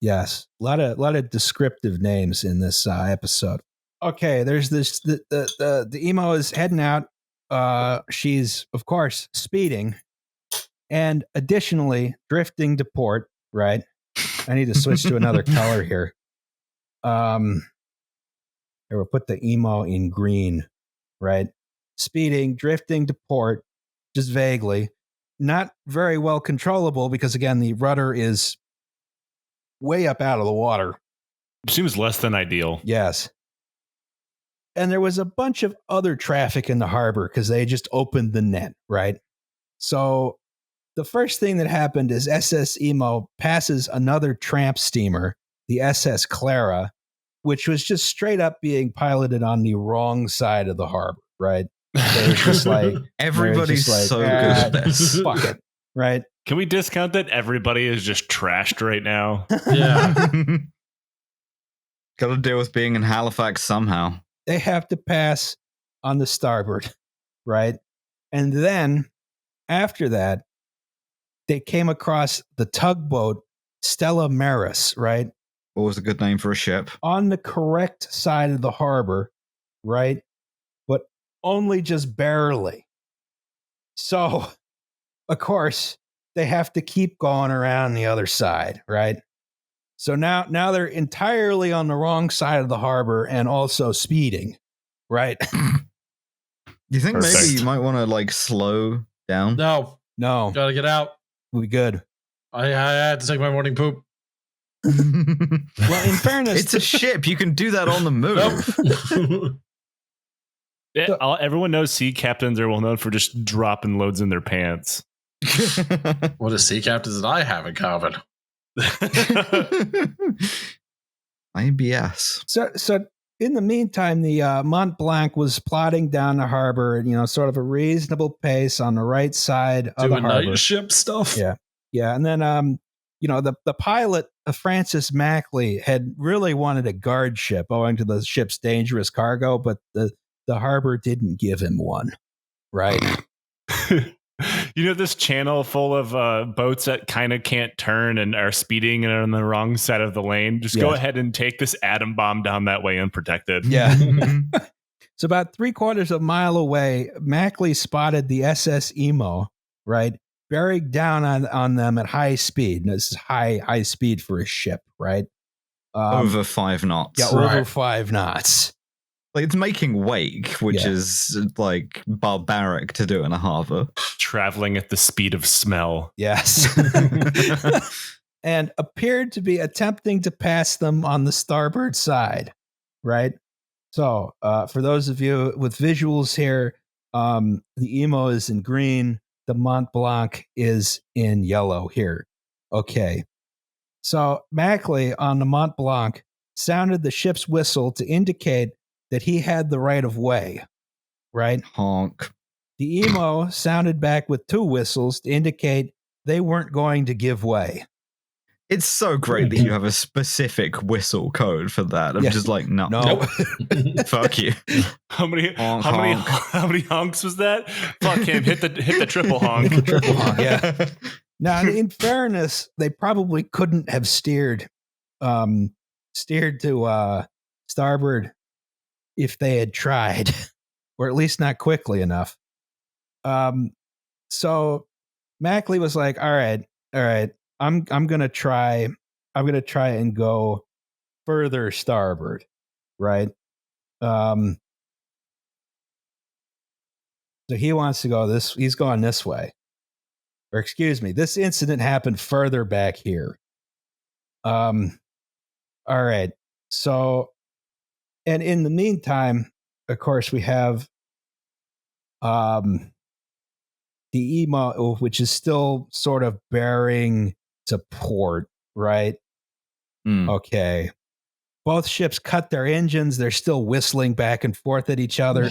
Yes, a lot of descriptive names in this episode. Okay, there's this the Imo is heading out. She's of course speeding, And additionally, drifting to port, right? I need to switch to another color here. Here, we'll put the Imo in green, right? Speeding, drifting to port, just vaguely. Not very well controllable because, again, the rudder is way up out of the water. Seems less than ideal. Yes. And there was a bunch of other traffic in the harbor because they just opened the net, right? So the first thing that happened is SS Imo passes another tramp steamer, the SS Clara, which was just straight up being piloted on the wrong side of the harbor, right? They were just like, Everybody's so good at this. Fuck it, right? Can we discount that everybody is just trashed right now? Yeah. Got to deal with being in Halifax somehow. They have to pass on the starboard, right? And then after that, they came across the tugboat Stella Maris, right? What was a good name for a ship? On the correct side of the harbor, right? But only just barely. So, of course, they have to keep going around the other side, right? So now they're entirely on the wrong side of the harbor and also speeding, right? You think Perfect. maybe you might want to like slow down? No, No, gotta get out. we good. I had to take my morning poop. Well, in fairness, It's a ship. You can do that on the move. Nope. Yeah, everyone knows sea captains are well known for just dropping loads in their pants. What do sea captains and I have in common? IBS. So in the meantime, the Mont-Blanc was plodding down the harbor at, sort of a reasonable pace on the right side of the Doing harbor. night ship stuff? Yeah. Yeah. And then, the pilot, Francis Mackley, had really wanted a guard ship owing to the ship's dangerous cargo, but the harbor didn't give him one. Right. This channel full of boats that kind of can't turn and are speeding and are on the wrong side of the lane. Just go ahead and take this atom bomb down that way unprotected. Yeah. So about 3/4 of a mile away, Mackley spotted the SS Imo, right? Bearing down on them at high speed. And this is high speed for a ship, right? Over 5 knots. Yeah, over 5 knots. Like it's making wake, which is like barbaric to do in a harbor. Traveling at the speed of smell. Yes. And appeared to be attempting to pass them on the starboard side, right? So for those of you with visuals here, the Imo is in green. The Mont-Blanc is in yellow here. Okay. So Mackley on the Mont-Blanc sounded the ship's whistle to indicate that he had the right of way, right? Honk. The Imo sounded back with 2 whistles to indicate they weren't going to give way. It's so great that you have a specific whistle code for that. I'm just like, no. Fuck you. How many Honk, how many honks was that? Fuck him. Hit the triple honk. Hit the triple honk, yeah. Now, in fairness, they probably couldn't have steered to starboard if they had tried, or at least not quickly enough. So Mackley was like, all right, I'm gonna try and go further starboard, right? So he wants to go he's going this way. Or excuse me, this incident happened further back here. All right. So, and in the meantime, of course, we have the Imo, which is still sort of bearing to port, right? Okay. Both ships cut their engines. They're still whistling back and forth at each other,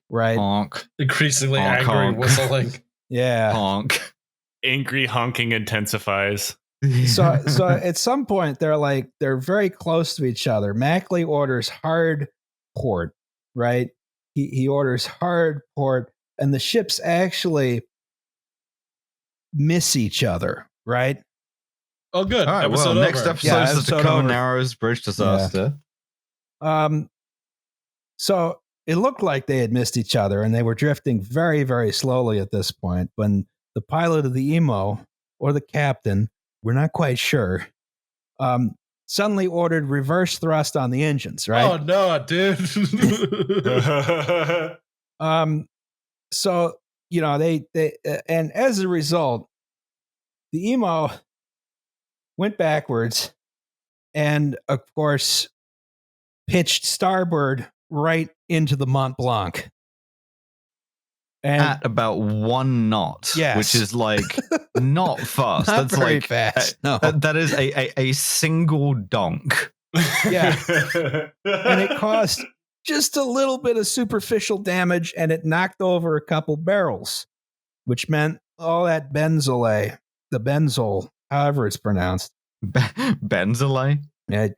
right? Honk. Increasingly Honk, angry honk. whistling. Yeah. Honk. Angry honking intensifies. So at some point they're very close to each other. Mackley orders hard port, right? He orders hard port, and the ships actually miss each other, right? Oh, good. All right, Episode well, next over. episode Yeah, is the episode Tacoma over. Narrows Bridge disaster. So it looked like they had missed each other, and they were drifting very, very slowly at this point when the pilot of the Imo, or the captain, we're not quite sure, suddenly ordered reverse thrust on the engines, right? Oh, no, dude. So, they and as a result, the Imo went backwards and, of course, pitched starboard right into the Mont-Blanc. And at about 1 knot, Yes. which is like not fast. Not That's very like fast. No. that is a single donk. Yeah. And it caused just a little bit of superficial damage, and it knocked over a couple barrels, which meant all that Benzol, however it's pronounced. Benzol?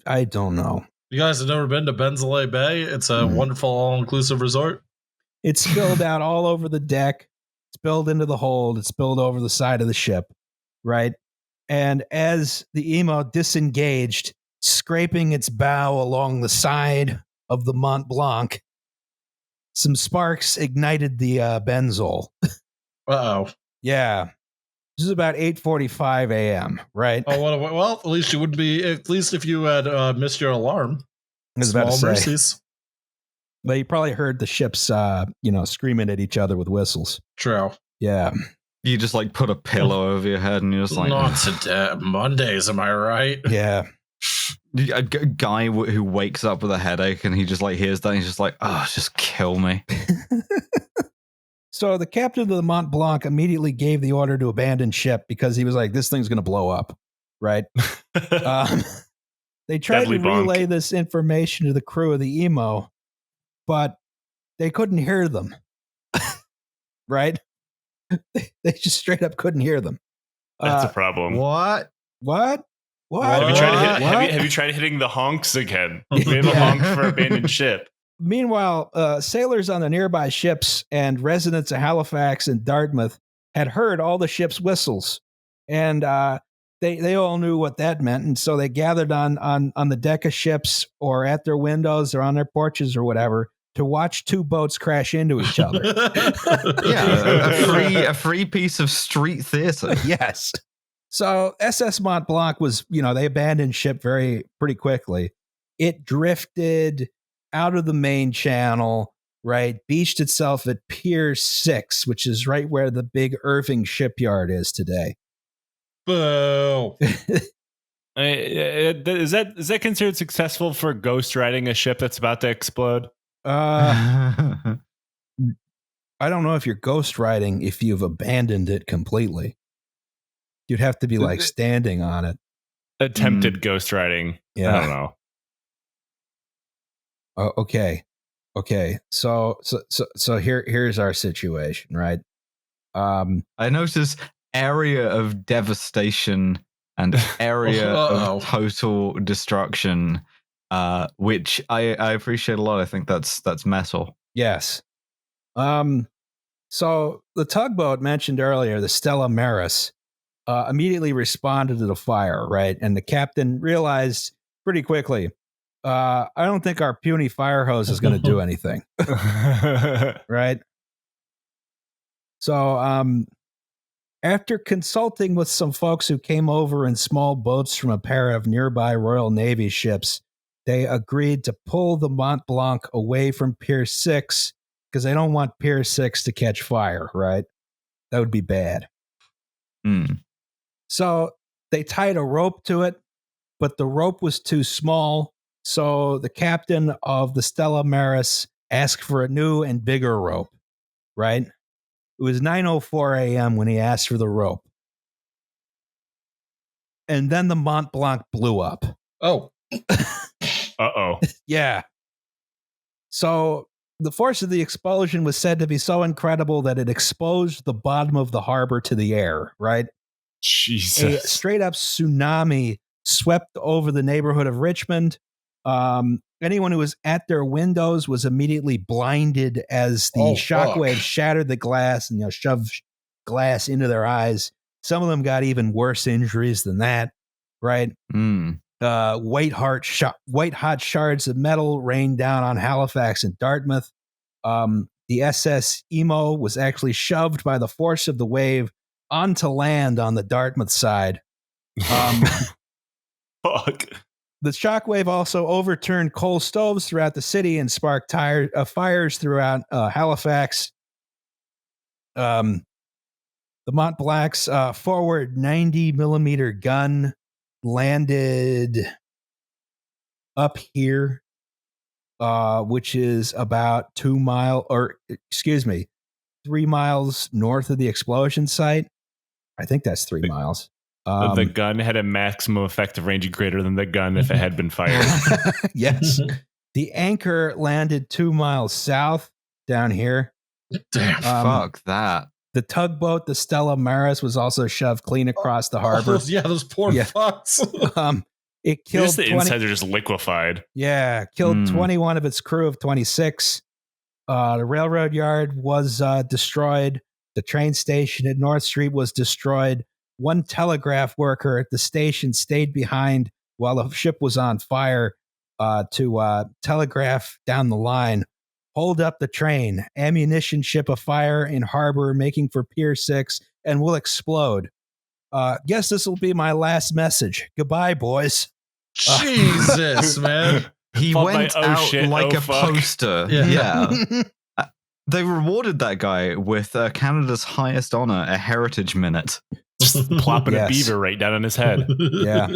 I don't know. You guys have never been to Benzol Bay? It's a wonderful all-inclusive resort. It spilled out all over the deck, spilled into the hold, it spilled over the side of the ship, right? And as the Imo disengaged, scraping its bow along the side of the Mont-Blanc, some sparks ignited the Benzol. Uh-oh. Yeah. This is about 8:45 a.m., right? Oh, well, at least you wouldn't be, at least if you had missed your alarm. I was about to Small say. mercies. But you probably heard the ships, screaming at each other with whistles. True. Yeah. You just like put a pillow over your head and you're just like, Not today. Mondays, am I right? Yeah. a guy who wakes up with a headache and he just like hears that and he's just like, oh, just kill me. So the captain of the Mont-Blanc immediately gave the order to abandon ship because he was like, this thing's going to blow up, right? They tried Deadly to bonk. relay this information to the crew of the Imo, but they couldn't hear them, right? They just straight up couldn't hear them. That's a problem. What? What? Have you tried to hit, What? have you tried hitting the honks again? We have a honk for abandoned ship. Meanwhile, sailors on the nearby ships and residents of Halifax and Dartmouth had heard all the ship's whistles, and they all knew what that meant, and so they gathered on the deck of ships or at their windows or on their porches or whatever to watch two boats crash into each other. Yeah, a free piece of street theater. Yes. So SS Mont-Blanc was, they abandoned ship pretty quickly. It drifted out of the main channel, right? Beached itself at Pier 6, which is right where the big Irving shipyard is today. Boo. Is that considered successful for ghost riding a ship that's about to explode? I don't know if you're ghost riding if you've abandoned it completely. You'd have to be like standing on it. Attempted ghost riding. Yeah. I don't know. Oh, okay. So here's our situation, right? I notice area of devastation and area of total destruction, which I appreciate a lot. I think that's metal. Yes. So the tugboat mentioned earlier, the Stella Maris, immediately responded to the fire, right? And the captain realized pretty quickly, I don't think our puny fire hose is going to do anything. Right? So after consulting with some folks who came over in small boats from a pair of nearby Royal Navy ships, they agreed to pull the Mont-Blanc away from Pier 6 because they don't want Pier 6 to catch fire, right? That would be bad. So they tied a rope to it, but the rope was too small. So the captain of the Stella Maris asked for a new and bigger rope, right? It was 9:04 a.m. when he asked for the rope. And then the Mont-Blanc blew up. Oh. Uh-oh. Yeah. So the force of the explosion was said to be so incredible that it exposed the bottom of the harbor to the air, right? Jesus. A straight up tsunami swept over the neighborhood of Richmond. Anyone who was at their windows was immediately blinded as the shockwave shattered the glass and shoved glass into their eyes. Some of them got even worse injuries than that, right? White hot shards of metal rained down on Halifax and Dartmouth. The SS Imo was actually shoved by the force of the wave onto land on the Dartmouth side. Fuck. The shockwave also overturned coal stoves throughout the city and sparked fires throughout Halifax. The Mont-Blanc's forward 90 millimeter gun landed up here, which is about 3 miles north of the explosion site. I think that's 3 miles. The gun had a maximum effective range greater than the gun if it had been fired. Yes. The anchor landed 2 miles south down here. Damn. Fuck that. The tugboat, the Stella Maris, was also shoved clean across the harbor. Those poor fucks. It killed Just the insides are just liquefied. Yeah, killed 21 of its crew of 26. The railroad yard was destroyed. The train station at North Street was destroyed. One telegraph worker at the station stayed behind while the ship was on fire to telegraph down the line. Hold up the train. Ammunition ship afire in harbor, making for Pier 6, and will explode. Guess this will be my last message. Goodbye, boys. Jesus, man. He Followed went by, out shit, like a fuck. poster. Yeah. They rewarded that guy with Canada's highest honor, a Heritage Minute. Just plopping Yes. a beaver right down on his head. Yeah.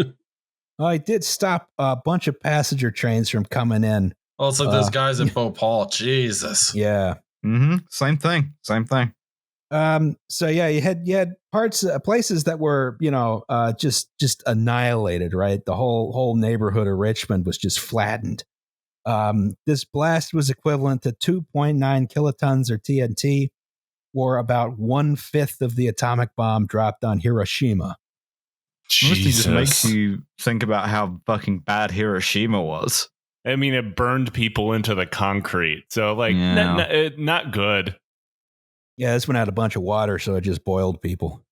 Oh, I did stop a bunch of passenger trains from coming in. Oh, it's like those guys at Bhopal. Jesus. Yeah. Mm-hmm. Same thing. So yeah, you had places that were, just annihilated, right? The whole neighborhood of Richmond was just flattened. This blast was equivalent to 2.9 kilotons or TNT, or about 1/5 of the atomic bomb dropped on Hiroshima. Mostly just makes you think about how fucking bad Hiroshima was. I mean, it burned people into the concrete. So, like, Yeah. not good. Yeah, this one had a bunch of water, so it just boiled people.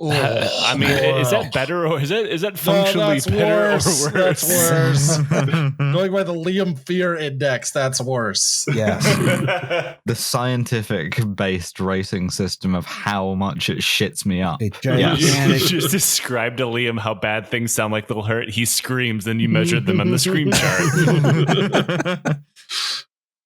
I mean, is that better or is that functionally better or worse? That's worse. Going by the Liam Fear Index, that's worse. Yes. The scientific-based rating system of how much it shits me up. A You gigantic, just described to Liam how bad things sound like they'll hurt. He screams, then you measured them on the scream chart.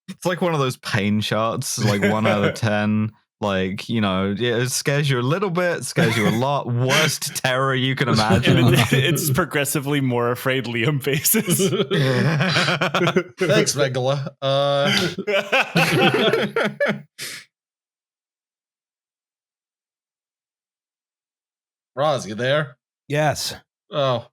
It's like one of those pain charts, like 1 out of 10. Like, it scares you a little bit, scares you a lot. Worst terror you can imagine. And it's progressively more afraid Liam faces. Thanks, Megala. Roz, you there? yes. Oh.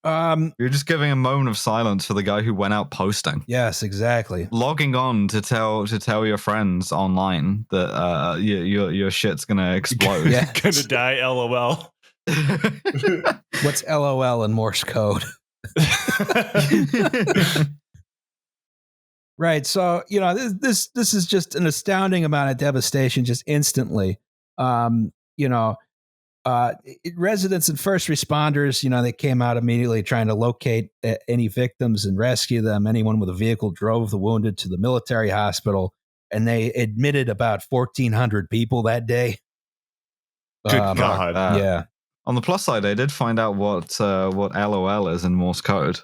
You're just giving a moment of silence for the guy who went out posting. Yes, exactly. Logging on to tell your friends online that your shit's gonna explode. Yeah. Gonna die, LOL. What's LOL in Morse code? Right. So, this is just an astounding amount of devastation just instantly. Residents and first responders, they came out immediately trying to locate any victims and rescue them. Anyone with a vehicle drove the wounded to the military hospital, and they admitted about 1,400 people that day. Good God. Yeah. On the plus side, I did find out what LOL is in Morse code.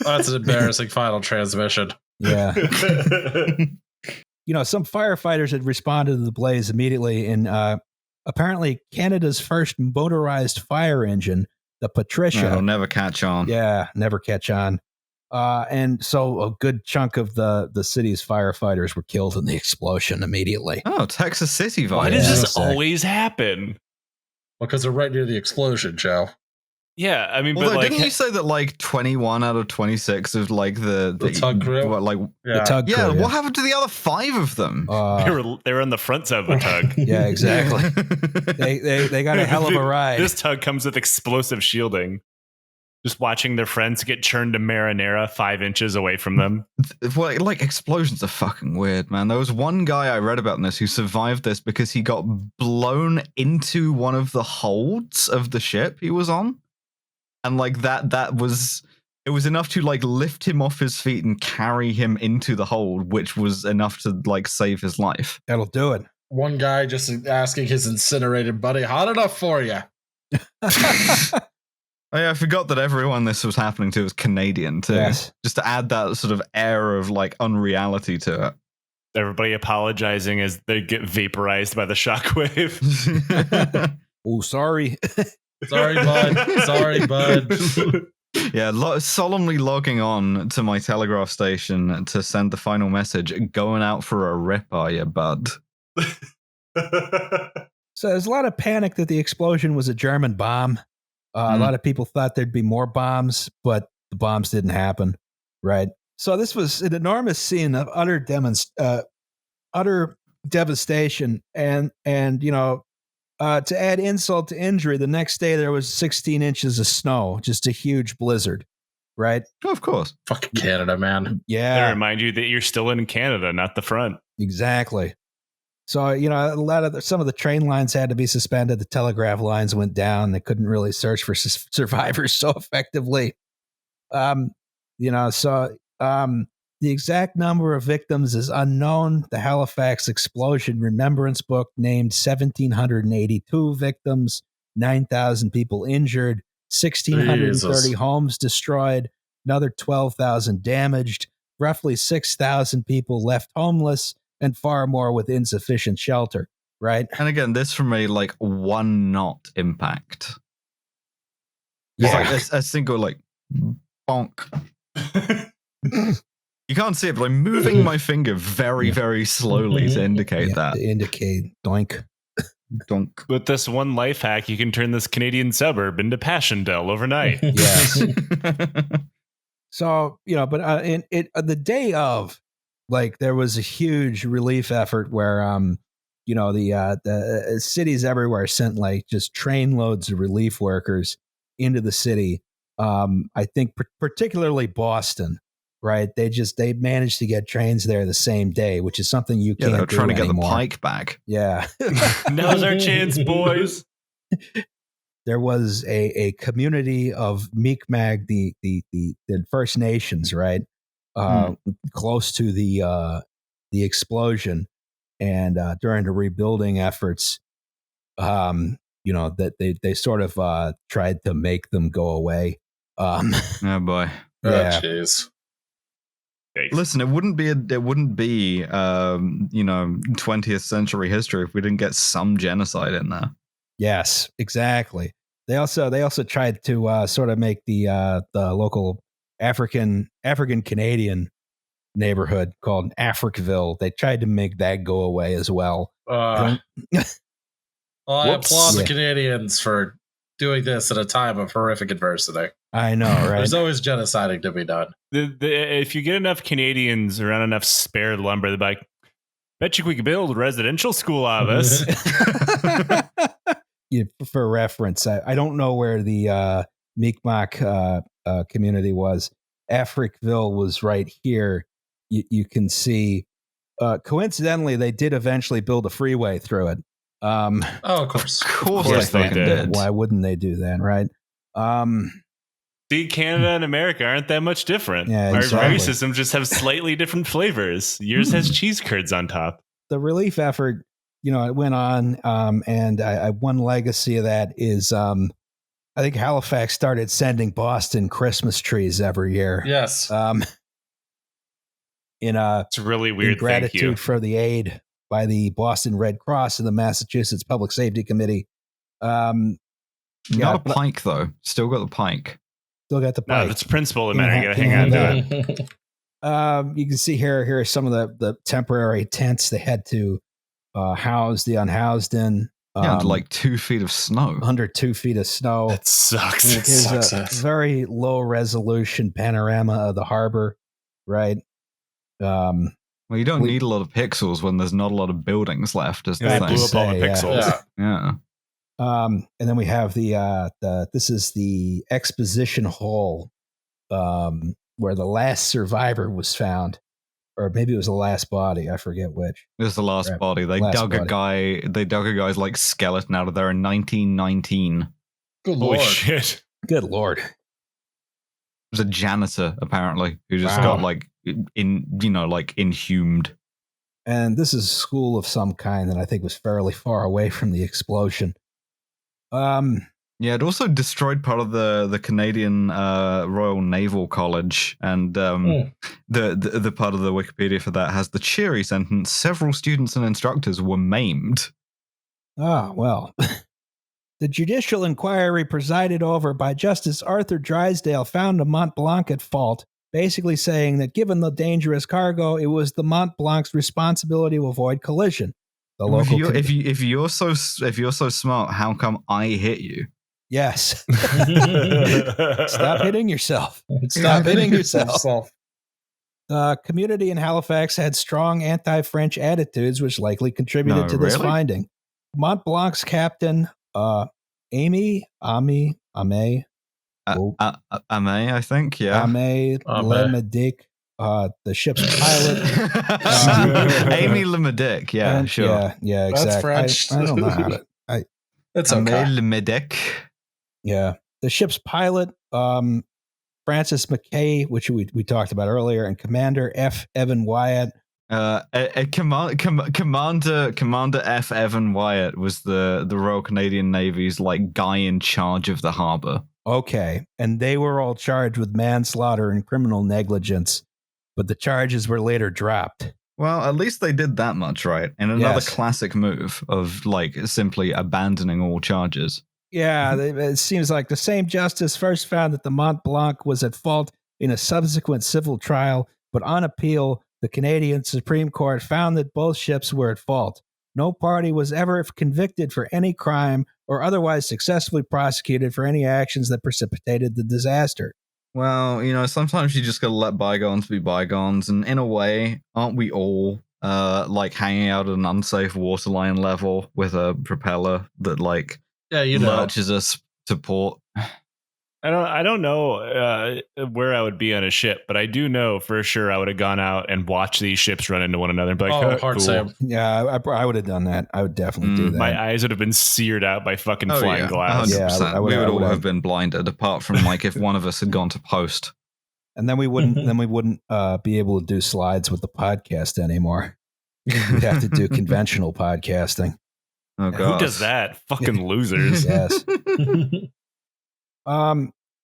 That's an embarrassing final transmission. Yeah. Some firefighters had responded to the blaze immediately, and apparently Canada's first motorized fire engine, the Patricia. It'll never catch on. Yeah, never catch on. And so a good chunk of the city's firefighters were killed in the explosion immediately. Oh, Texas City vibe. Why does this Yeah. always happen? Because they're right near the explosion, Joe. Yeah, I mean, Although, but didn't you say that like 21 out of 26 of like the tug crew? The tug crew, what happened to the other 5 of them? they were on the front side of the tug. Yeah, exactly. they got a hell of a ride. This tug comes with explosive shielding. Just watching their friends get churned to marinara 5 inches away from them. Well, like explosions are fucking weird, man. There was one guy I read about in this who survived this because he got blown into one of the holds of the ship he was on. And like that was It was enough to like lift him off his feet and carry him into the hold, which was enough to like save his life. That'll do it. One guy just asking his incinerated buddy, hot enough for you? Oh, yeah, I forgot that everyone this was happening to was Canadian too. Yes. Just to add that sort of air of like unreality to it. Everybody apologizing as they get vaporized by the shockwave. Oh, sorry. Sorry, bud. Sorry, bud. Yeah, solemnly logging on to my telegraph station to send the final message. Going out for a rip, are you, bud? So there's a lot of panic that the explosion was a German bomb. A lot of people thought there'd be more bombs, but the bombs didn't happen, right? So this was an enormous scene of utter devastation, and to add insult to injury, the next day there was 16 inches of snow, just a huge blizzard, right? Oh, of course. Fucking Canada, man. Yeah, They remind you that you're still in Canada, not the front. exactly. So, some of the train lines had to be suspended. The telegraph lines went down. They couldn't really search for survivors so effectively. The exact number of victims is unknown. The Halifax explosion remembrance book named 1,782 victims, 9,000 people injured, 1,630 homes destroyed, another 12,000 damaged, roughly 6,000 people left homeless, and far more with insufficient shelter, right? And again, this from a like 1 knot impact. It's Yeah. like a single like bonk. You can't see it, but I'm moving my finger very, very slowly to indicate that. To indicate doink. Donk. With this one life hack, you can turn this Canadian suburb into Passchendaele overnight. Yes. So, but the day of, like, there was a huge relief effort where, the cities everywhere sent like just train loads of relief workers into the city. I think particularly Boston, right? They managed to get trains there the same day, which is something you can't do they're trying to get anymore. the pike back. Yeah. Now's our chance, boys. There was a community of Mi'kmaq, the First Nations, right? Close to the explosion, and during the rebuilding efforts, that they sort of tried to make them go away. Oh boy. Yeah. Oh, jeez. Listen, it wouldn't be 20th century history if we didn't get some genocide in there. Yes, exactly. They also tried to sort of make the local African Canadian neighborhood called Africville. They tried to make that go away as well. I applaud the Yeah. Canadians for doing this at a time of horrific adversity. I know, right? There's always genociding to be done. If you get enough Canadians around enough spare lumber, they're like, bet you we could build a residential school out of this. Yeah, for reference, I don't know where the Mi'kmaq community was. Africville was right here. You can see. Coincidentally, they did eventually build a freeway through it. Of course. Of course they they did. did. Why wouldn't they do that, right? See, Canada and America aren't that much different. Yeah, Our exactly. value systems just have slightly different flavors. Yours has cheese curds on top. The relief effort, it went on, and one legacy of that is, I think Halifax started sending Boston Christmas trees every year. Yes. It's really in weird. Thank you. gratitude for the aid by the Boston Red Cross and the Massachusetts Public Safety Committee. Not a pike though. Still got the pike. Still got the No, pike. if it's principle that matter. You gotta Can't hang on have to it. You can see here are some of the temporary tents they had to house the unhoused in. Under like 2 feet of snow. Under 2 feet of snow. That sucks. Here's a very low resolution panorama of the harbor, right? Well, you don't need a lot of pixels when there's not a lot of buildings left. Is the They thing. blew up all the Yeah. pixels. Yeah. Yeah. And then we have this is the exposition hall, where the last survivor was found, or maybe it was the last body. I forget which. This is the last Right. body. They Last dug a body. guy. They dug a guy's like skeleton out of there in 1919. Good Holy lord. shit. Good Lord. was a janitor apparently who just Wow. got like inhumed. And this is a school of some kind that I think was fairly far away from the explosion. Yeah, it also destroyed part of the Canadian Royal Naval College, and the part of the Wikipedia for that has the cheery sentence: several students and instructors were maimed. Ah, well. The judicial inquiry presided over by Justice Arthur Drysdale found the Mont-Blanc at fault, basically saying that given the dangerous cargo, it was the Mont-Blanc's responsibility to avoid collision. The local if you're so smart, how come I hit you? Yes. Stop hitting yourself. Stop hitting yourself. The community in Halifax had strong anti-French attitudes, which likely contributed to this finding. Mont-Blanc's captain, Amy, I think, yeah. Amy Lemedic, the ship's pilot. Amy Lemedic, yeah, sure. Yeah, exactly. That's French. I don't know how to. It's okay. Amy Lemedic. Yeah. The ship's pilot, Francis McKay, which we talked about earlier, and Commander F. Evan Wyatt. Commander F. Evan Wyatt was the Royal Canadian Navy's like guy in charge of the harbor. Okay, and they were all charged with manslaughter and criminal negligence, but the charges were later dropped. Well, at least they did that much right. And another classic move of like simply abandoning all charges. Yeah, it seems like the same justice first found that the Mont-Blanc was at fault in a subsequent civil trial, but on appeal, the Canadian Supreme Court found that both ships were at fault. No party was ever convicted for any crime or otherwise successfully prosecuted for any actions that precipitated the disaster. Well, sometimes you just gotta let bygones be bygones, and in a way, aren't we all like hanging out at an unsafe waterline level with a propeller that like lurches us to port? I don't know where I would be on a ship, but I do know for sure I would have gone out and watched these ships run into one another and be like, hard save. Yeah, I would have done that. I would definitely do that. My eyes would have been seared out by fucking flying glass. 100%. Yeah, we would all have been blinded, apart from like if one of us had gone to post. And then we wouldn't be able to do slides with the podcast anymore. We'd have to do conventional podcasting. Oh god. Who does that? Fucking losers. Yes.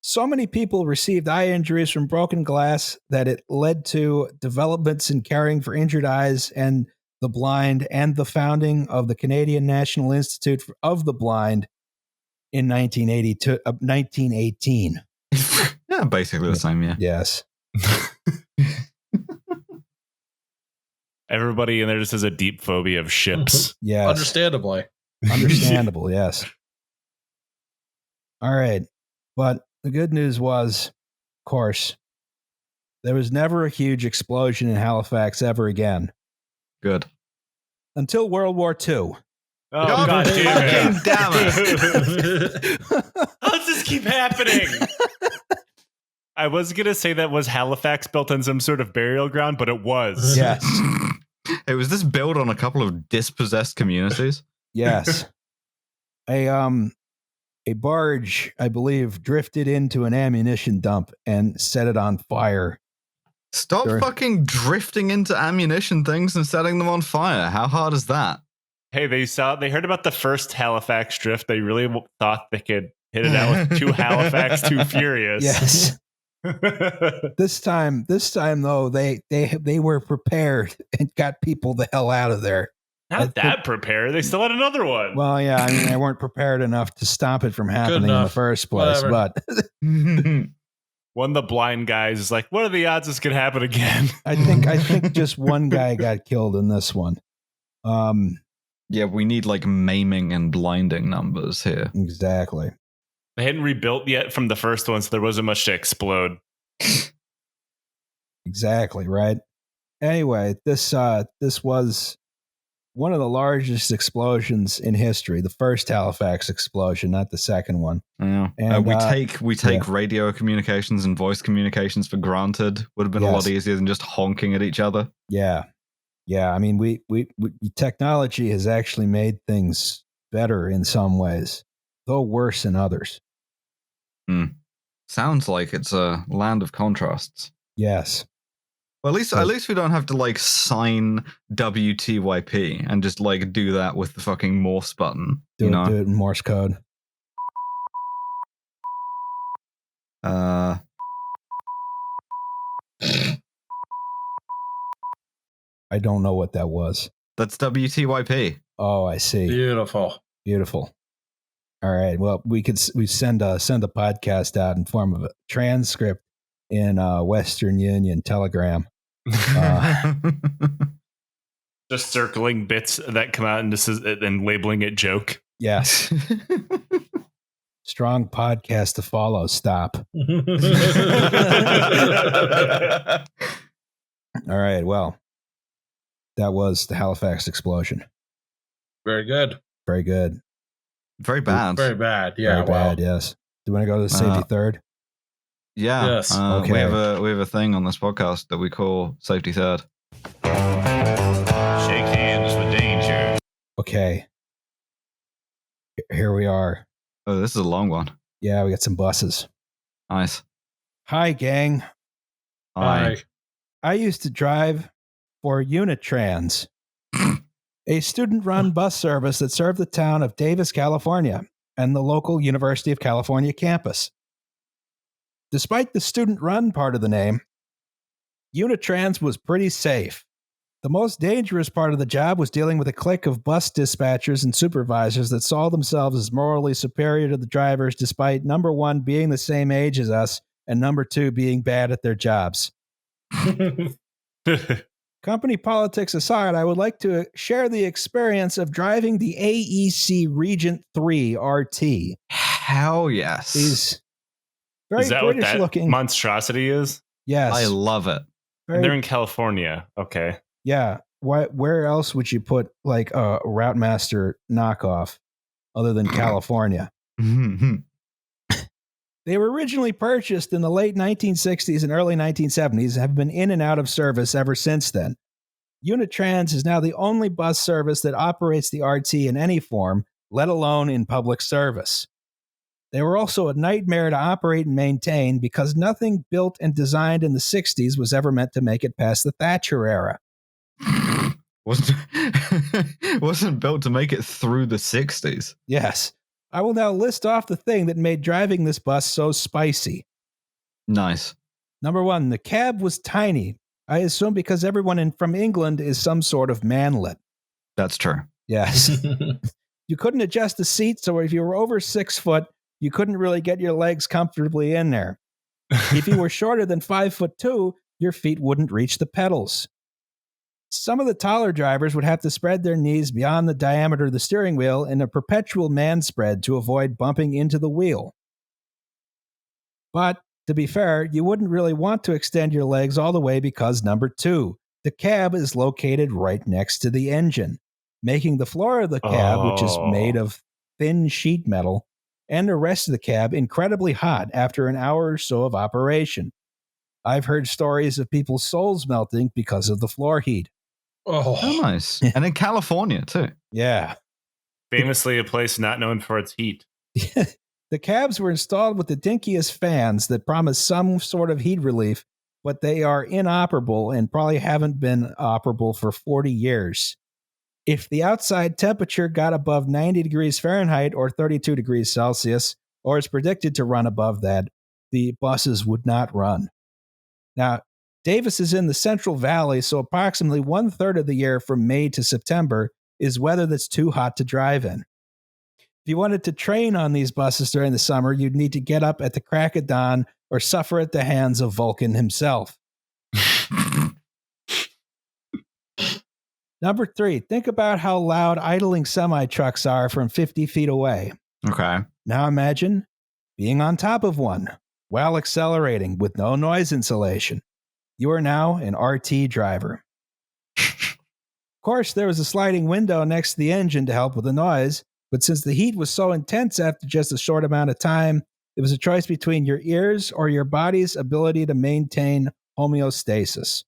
So many people received eye injuries from broken glass that it led to developments in caring for injured eyes and the blind and the founding of the Canadian National Institute of the Blind in 1918. Yeah, basically the same, yeah. Yes. Everybody in there just has a deep phobia of ships. Yes. Understandably. Understandable, yes. All right. But the good news was, of course, there was never a huge explosion in Halifax ever again. Good. Until World War II. Oh, God damn it. How does this keep happening? I was going to say that was Halifax built on some sort of burial ground, but it was. Yes. Hey, was this built on a couple of dispossessed communities? Yes. A barge, I believe, drifted into an ammunition dump and set it on fire. Stop fucking drifting into ammunition things and setting them on fire. How hard is that? Hey, they heard about the first Halifax drift. They really thought they could hit it out with two Halifax, too furious. Yes. This time though, they were prepared and got people the hell out of there. Not that prepared. They still had another one. Well, yeah, I mean, they weren't prepared enough to stop it from happening in the first place. Whatever. But one of the blind guys is like, "What are the odds this could happen again?" I think just one guy got killed in this one. Yeah, we need like maiming and blinding numbers here. Exactly. They hadn't rebuilt yet from the first one, so there wasn't much to explode. Exactly right. Anyway, this was one of the largest explosions in history. The first Halifax explosion, not the second one. Yeah. And we take radio communications and voice communications for granted. Would have been a lot easier than just honking at each other. Yeah. Yeah. I mean, we technology has actually made things better in some ways, though worse in others. Sounds like it's a land of contrasts. Yes. Well, at least we don't have to like sign WTYP and just like do that with the fucking Morse button. Do it in Morse code. I don't know what that was. That's WTYP. Oh, I see. Beautiful. All right. Well, we send a podcast out in form of a transcript in Western Union Telegram. Just circling bits that come out and labeling it joke. Yes. Strong podcast to follow. Stop. All right. Well, that was the Halifax explosion. Very good. Very good. Very bad. Very bad. Yeah. Very bad. Yes. Do you want to go to the safety third? Yeah. Yes. Okay. We have a thing on this podcast that we call Safety Third. Shake hands with danger. Okay. Here we are. Oh, this is a long one. Yeah, we got some buses. Nice. Hi, gang. Hi. I used to drive for Unitrans, a student-run bus service that served the town of Davis, California, and the local University of California campus. Despite the student-run part of the name, Unitrans was pretty safe. The most dangerous part of the job was dealing with a clique of bus dispatchers and supervisors that saw themselves as morally superior to the drivers, despite number one being the same age as us and number two being bad at their jobs. Company politics aside, I would like to share the experience of driving the AEC Regent 3 RT. Hell yes. These very is that British what that looking monstrosity is? Yes. I love it. And they're in California. Okay. Yeah. Where else would you put like a Routemaster knockoff other than California? They were originally purchased in the late 1960s and early 1970s and have been in and out of service ever since then. Unitrans is now the only bus service that operates the RT in any form, let alone in public service. They were also a nightmare to operate and maintain because nothing built and designed in the 60s was ever meant to make it past the Thatcher era. Wasn't built to make it through the 60s. Yes. I will now list off the thing that made driving this bus so spicy. Nice. Number one, the cab was tiny. I assume because everyone from England is some sort of manlet. That's true. Yes. You couldn't adjust the seat, so if you were over 6 foot, you couldn't really get your legs comfortably in there. If you were shorter than 5'2", your feet wouldn't reach the pedals. Some of the taller drivers would have to spread their knees beyond the diameter of the steering wheel in a perpetual man spread to avoid bumping into the wheel. But, to be fair, you wouldn't really want to extend your legs all the way because number two, the cab is located right next to the engine, making the floor of the cab, which is made of thin sheet metal, and the rest of the cab incredibly hot after an hour or so of operation. I've heard stories of people's souls melting because of the floor heat. Oh, nice. And in California, too. Yeah. Famously a place not known for its heat. The cabs were installed with the dinkiest fans that promise some sort of heat relief, but they are inoperable and probably haven't been operable for 40 years. If the outside temperature got above 90 degrees Fahrenheit or 32 degrees Celsius, or is predicted to run above that, the buses would not run. Now, Davis is in the Central Valley, so approximately 1/3 of the year from May to September is weather that's too hot to drive in. If you wanted to train on these buses during the summer, you'd need to get up at the crack of dawn or suffer at the hands of Vulcan himself. Number 3, think about how loud idling semi-trucks are from 50 feet away. Okay. Now imagine being on top of one while accelerating with no noise insulation. You are now an RT driver. Of course, there was a sliding window next to the engine to help with the noise, but since the heat was so intense after just a short amount of time, it was a choice between your ears or your body's ability to maintain homeostasis.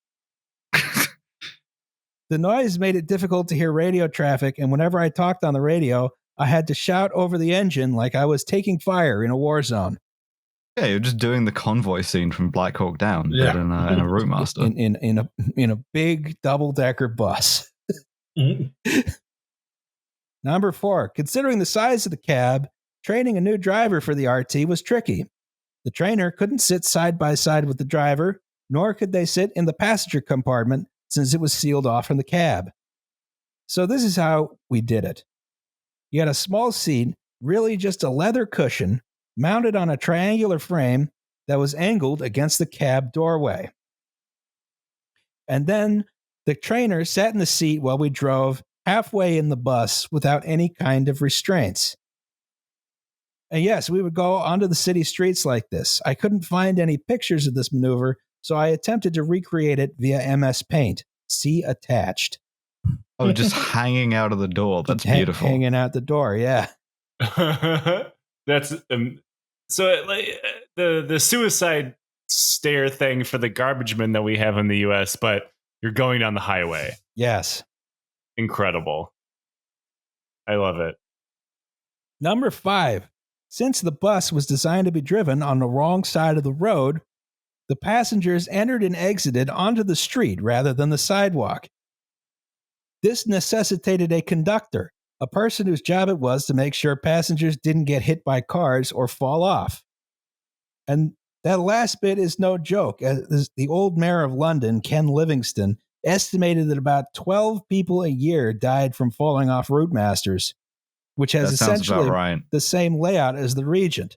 The noise made it difficult to hear radio traffic, and whenever I talked on the radio, I had to shout over the engine like I was taking fire in a war zone. Yeah, you're just doing the convoy scene from Black Hawk Down, but in a Route Master. In a big double-decker bus. Number 4, considering the size of the cab, training a new driver for the RT was tricky. The trainer couldn't sit side by side with the driver, nor could they sit in the passenger compartment since it was sealed off from the cab. So this is how we did it. You had a small seat, really just a leather cushion, mounted on a triangular frame that was angled against the cab doorway. And then the trainer sat in the seat while we drove halfway in the bus without any kind of restraints. And yes, we would go onto the city streets like this. I couldn't find any pictures of this maneuver, so I attempted to recreate it via MS Paint. See attached. Oh, just hanging out of the door. That's beautiful. Hanging out the door, yeah. That's so like the suicide stare thing for the garbage men that we have in the US, but you're going down the highway. Yes. Incredible. I love it. Number 5. Since the bus was designed to be driven on the wrong side of the road, the passengers entered and exited onto the street rather than the sidewalk. This necessitated a conductor, a person whose job it was to make sure passengers didn't get hit by cars or fall off. And that last bit is no joke. As the old mayor of London, Ken Livingstone, estimated that about 12 people a year died from falling off route masters, which has essentially the same layout as the Regent.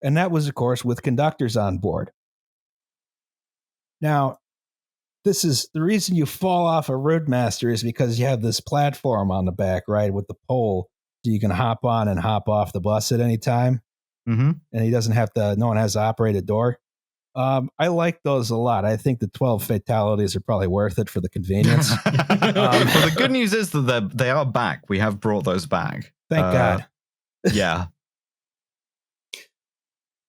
And that was, of course, with conductors on board. Now, this is the reason you fall off a route master is because you have this platform on the back, right, with the pole, so you can hop on and hop off the bus at any time. Mm-hmm. And he doesn't have to, no one has to operate a door. I like those a lot. I think the 12 fatalities are probably worth it for the convenience. Well, the good news is that they are back. We have brought those back. Thank God. Yeah.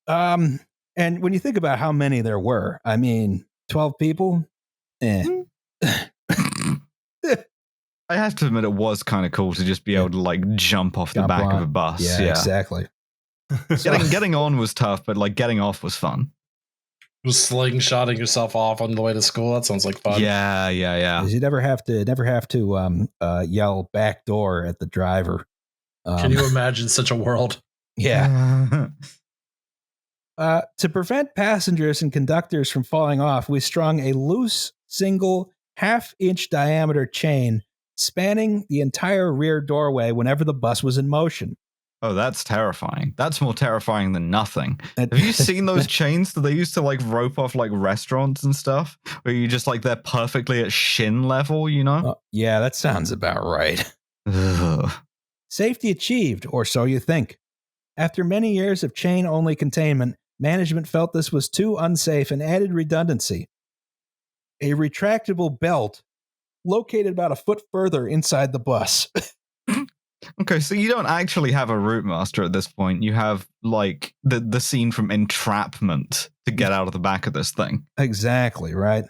And when you think about how many there were, I mean, 12 people? I have to admit, it was kind of cool to just be able to like jump off the back of a bus. Yeah, exactly. Getting on was tough, but like getting off was fun. Just slingshotting yourself off on the way to school. That sounds like fun. Yeah. You never have to yell back door at the driver. Can you imagine such a world? Yeah. To prevent passengers and conductors from falling off, we strung a loose, single, half-inch diameter chain spanning the entire rear doorway whenever the bus was in motion. Oh, that's terrifying. That's more terrifying than nothing. Have you seen those chains that they used to like rope off like restaurants and stuff? Where you just like they're perfectly at shin level, you know? Yeah, that sounds about right. Ugh. Safety achieved, or so you think. After many years of chain-only containment, management felt this was too unsafe and added redundancy. A retractable belt located about a foot further inside the bus. Okay, so you don't actually have a route master at this point. You have like the scene from Entrapment to get out of the back of this thing. Exactly, right?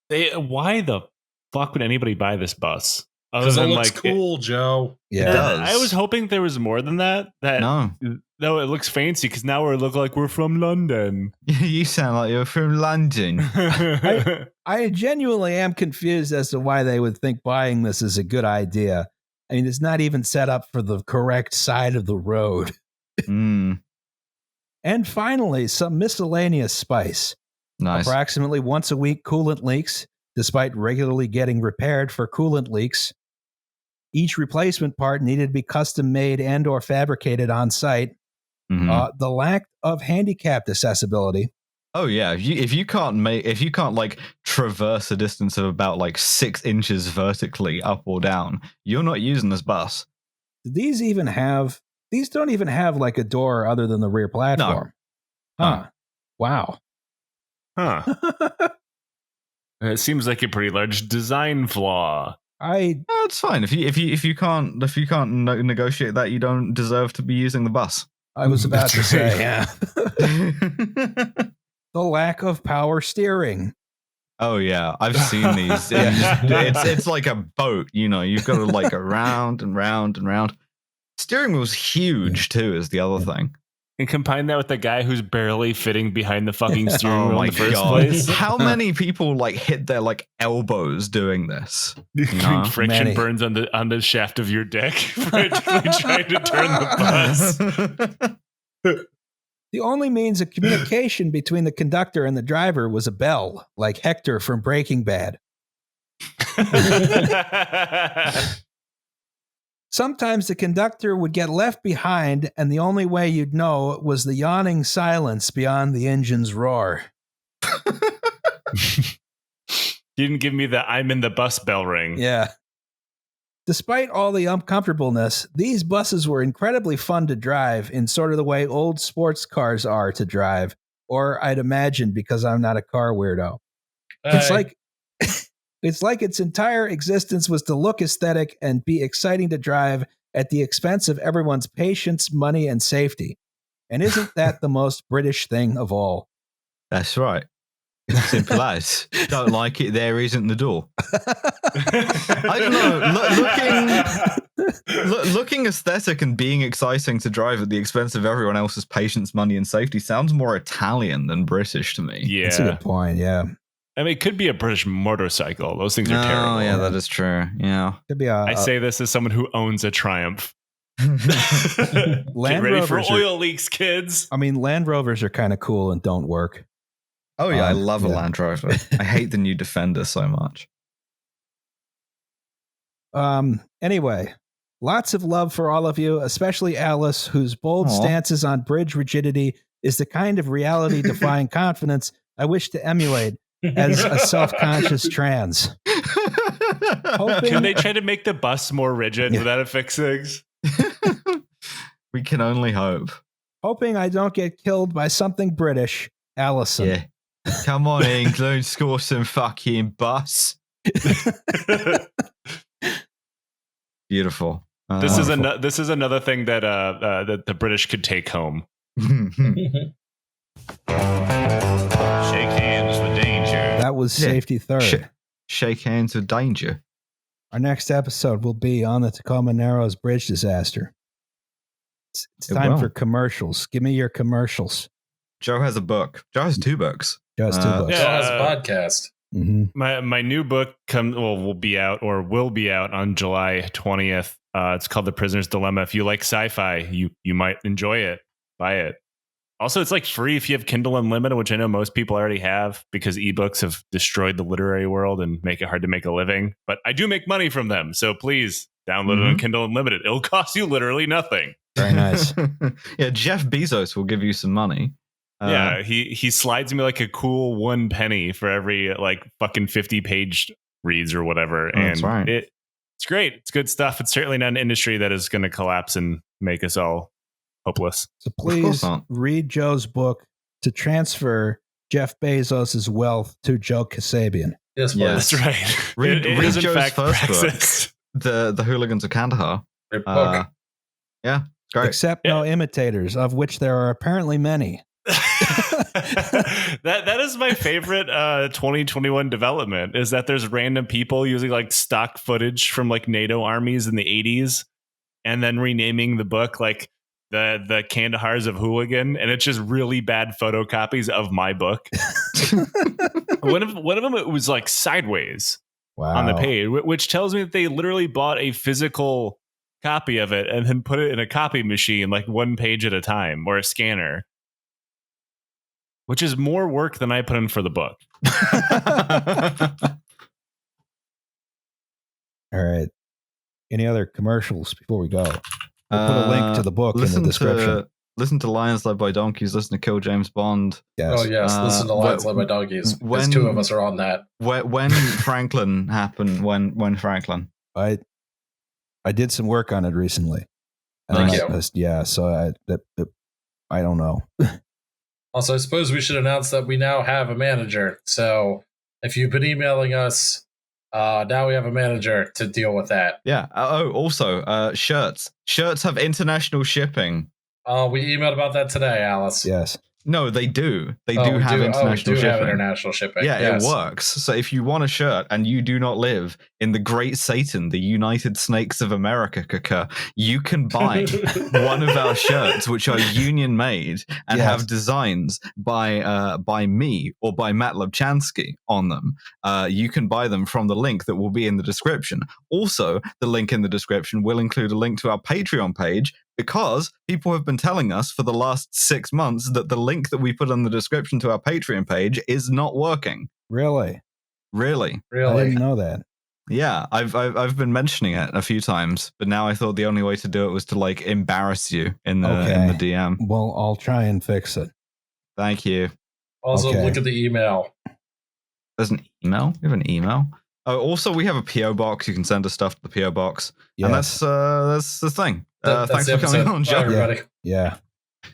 Why the fuck would anybody buy this bus? Because it looks cool, Joe. Yeah, it does. I was hoping there was more than that. No, it looks fancy because now we look like we're from London. You sound like you're from London. I genuinely am confused as to why they would think buying this is a good idea. I mean, it's not even set up for the correct side of the road. Mm. And finally, some miscellaneous spice. Nice. Approximately once a week, coolant leaks, despite regularly getting repaired for coolant leaks. Each replacement part needed to be custom made and or fabricated on site. Mm-hmm. The lack of handicapped accessibility. Oh yeah, if you can't like traverse a distance of about like 6 inches vertically up or down, you're not using this bus. These don't even have like a door other than the rear platform. No. Huh. Wow. Huh. It seems like a pretty large design flaw. It's fine. If you can't negotiate that, you don't deserve to be using the bus. I was about to say, yeah. The lack of power steering. Oh yeah, I've seen these. It's like a boat, you know. You've got to like around and round and round. Steering wheel's huge too. Is the other thing. And combine that with the guy who's barely fitting behind the fucking steering wheel in the first place. How many people like hit their like elbows doing this? Friction Many. burns on the shaft of your dick, practically trying to turn the bus. The only means of communication between the conductor and the driver was a bell, like Hector from Breaking Bad. Sometimes the conductor would get left behind, and the only way you'd know was the yawning silence beyond the engine's roar. You didn't give me the "I'm in the bus" bell ring. Yeah. Despite all the uncomfortableness, these buses were incredibly fun to drive in sort of the way old sports cars are to drive, or I'd imagine because I'm not a car weirdo. It's like it's like its entire existence was to look aesthetic and be exciting to drive at the expense of everyone's patience, money, and safety. And isn't that the most British thing of all? That's right. Simple as. Don't like it, there isn't the door. I don't know. Looking aesthetic and being exciting to drive at the expense of everyone else's patience, money, and safety sounds more Italian than British to me. Yeah. That's a good point, yeah. I mean, it could be a British motorcycle. Those things are terrible. Oh, yeah, that is true. Yeah. Could be I say this as someone who owns a Triumph. Land Get ready for Rovers oil leaks, kids. I mean, Land Rovers are kind of cool and don't work. Oh, yeah, I love a yeah. Land Rover. I hate the new Defender so much. Anyway, lots of love for all of you, especially Alice, whose bold Aw. stances on bridge rigidity is the kind of reality-defying confidence I wish to emulate as a self-conscious trans. Can they try to make the bus more rigid without it fixing? We can only hope. Hoping I don't get killed by something British, Allison. Yeah. Come on, England, score some fucking bus. Beautiful. This is another thing that that the British could take home. Shake hands with danger. That was safety third. Shake hands with danger. Our next episode will be on the Tacoma Narrows Bridge disaster. It's time for commercials. Give me your commercials. Joe has a book. Joe has 2 books. Joe has 2 books. Joe has a podcast. Mm-hmm. My new book will be out on July 20th. It's called The Prisoner's Dilemma. If you like sci-fi, you might enjoy it. Buy it. Also, it's like free if you have Kindle Unlimited, which I know most people already have because ebooks have destroyed the literary world and make it hard to make a living. But I do make money from them, so please download it on Kindle Unlimited. It'll cost you literally nothing. Very nice. Yeah, Jeff Bezos will give you some money. Yeah, he slides me like a cool 1 penny for every like fucking 50-page reads or whatever. And that's right. It's great. It's good stuff. It's certainly not an industry that is going to collapse and make us all hopeless. So please read Joe's book to transfer Jeff Bezos' wealth to Joe Kasabian. Yes, please. That's right. Read is in Joe's fact first praxis. book, The Hooligans of Kandahar. Great book. Yeah, it's great. Except no imitators, of which there are apparently many. that is my favorite 2021 development, is that there's random people using like stock footage from like NATO armies in the 80s and then renaming the book like the Kandahars of Hooligan, and it's just really bad photocopies of my book. one of them, it was like sideways on the page, which tells me that they literally bought a physical copy of it and then put it in a copy machine like 1 page at a time, or a scanner, which is more work than I put in for the book. All right. Any other commercials before we go? We'll put a link to the book in the description. Listen to Lions Led by Donkeys. Listen to Kill James Bond. Yes. Oh, yes. Listen to Lions Led by Donkeys. Because 2 of us are on that. When Franklin happened, when Franklin? I did some work on it recently. Thank you. So I don't know. Also, I suppose we should announce that we now have a manager. So if you've been emailing us, now we have a manager to deal with that. Yeah. Also, shirts. Shirts have international shipping. We emailed about that today, Alice. Yes. No, they do. They Oh, do we have international do have shipping. international shipping. Yeah, yes. it works. So if you want a shirt and you do not live in the Great Satan, the United Snakes of America, you can buy one of our shirts, which are union made and have designs by me or by Matt Lobchansky on them. You can buy them from the link that will be in the description. Also, the link in the description will include a link to our Patreon page, because people have been telling us for the last 6 months that the link that we put in the description to our Patreon page is not working. Really? Really? I didn't know that. Yeah, I've been mentioning it a few times, but now I thought the only way to do it was to like embarrass you in the DM. Well, I'll try and fix it. Thank you. Also, look at the email. There's an email? We have an email? Oh, also, we have a PO box. You can send us stuff to the PO box, and that's the thing. Thanks for coming on, Joe. Bye, everybody. Yeah.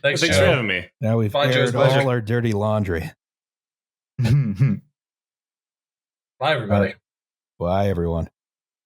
Thanks for having me. Now we've aired all our dirty laundry. Bye, everybody. Bye, everyone.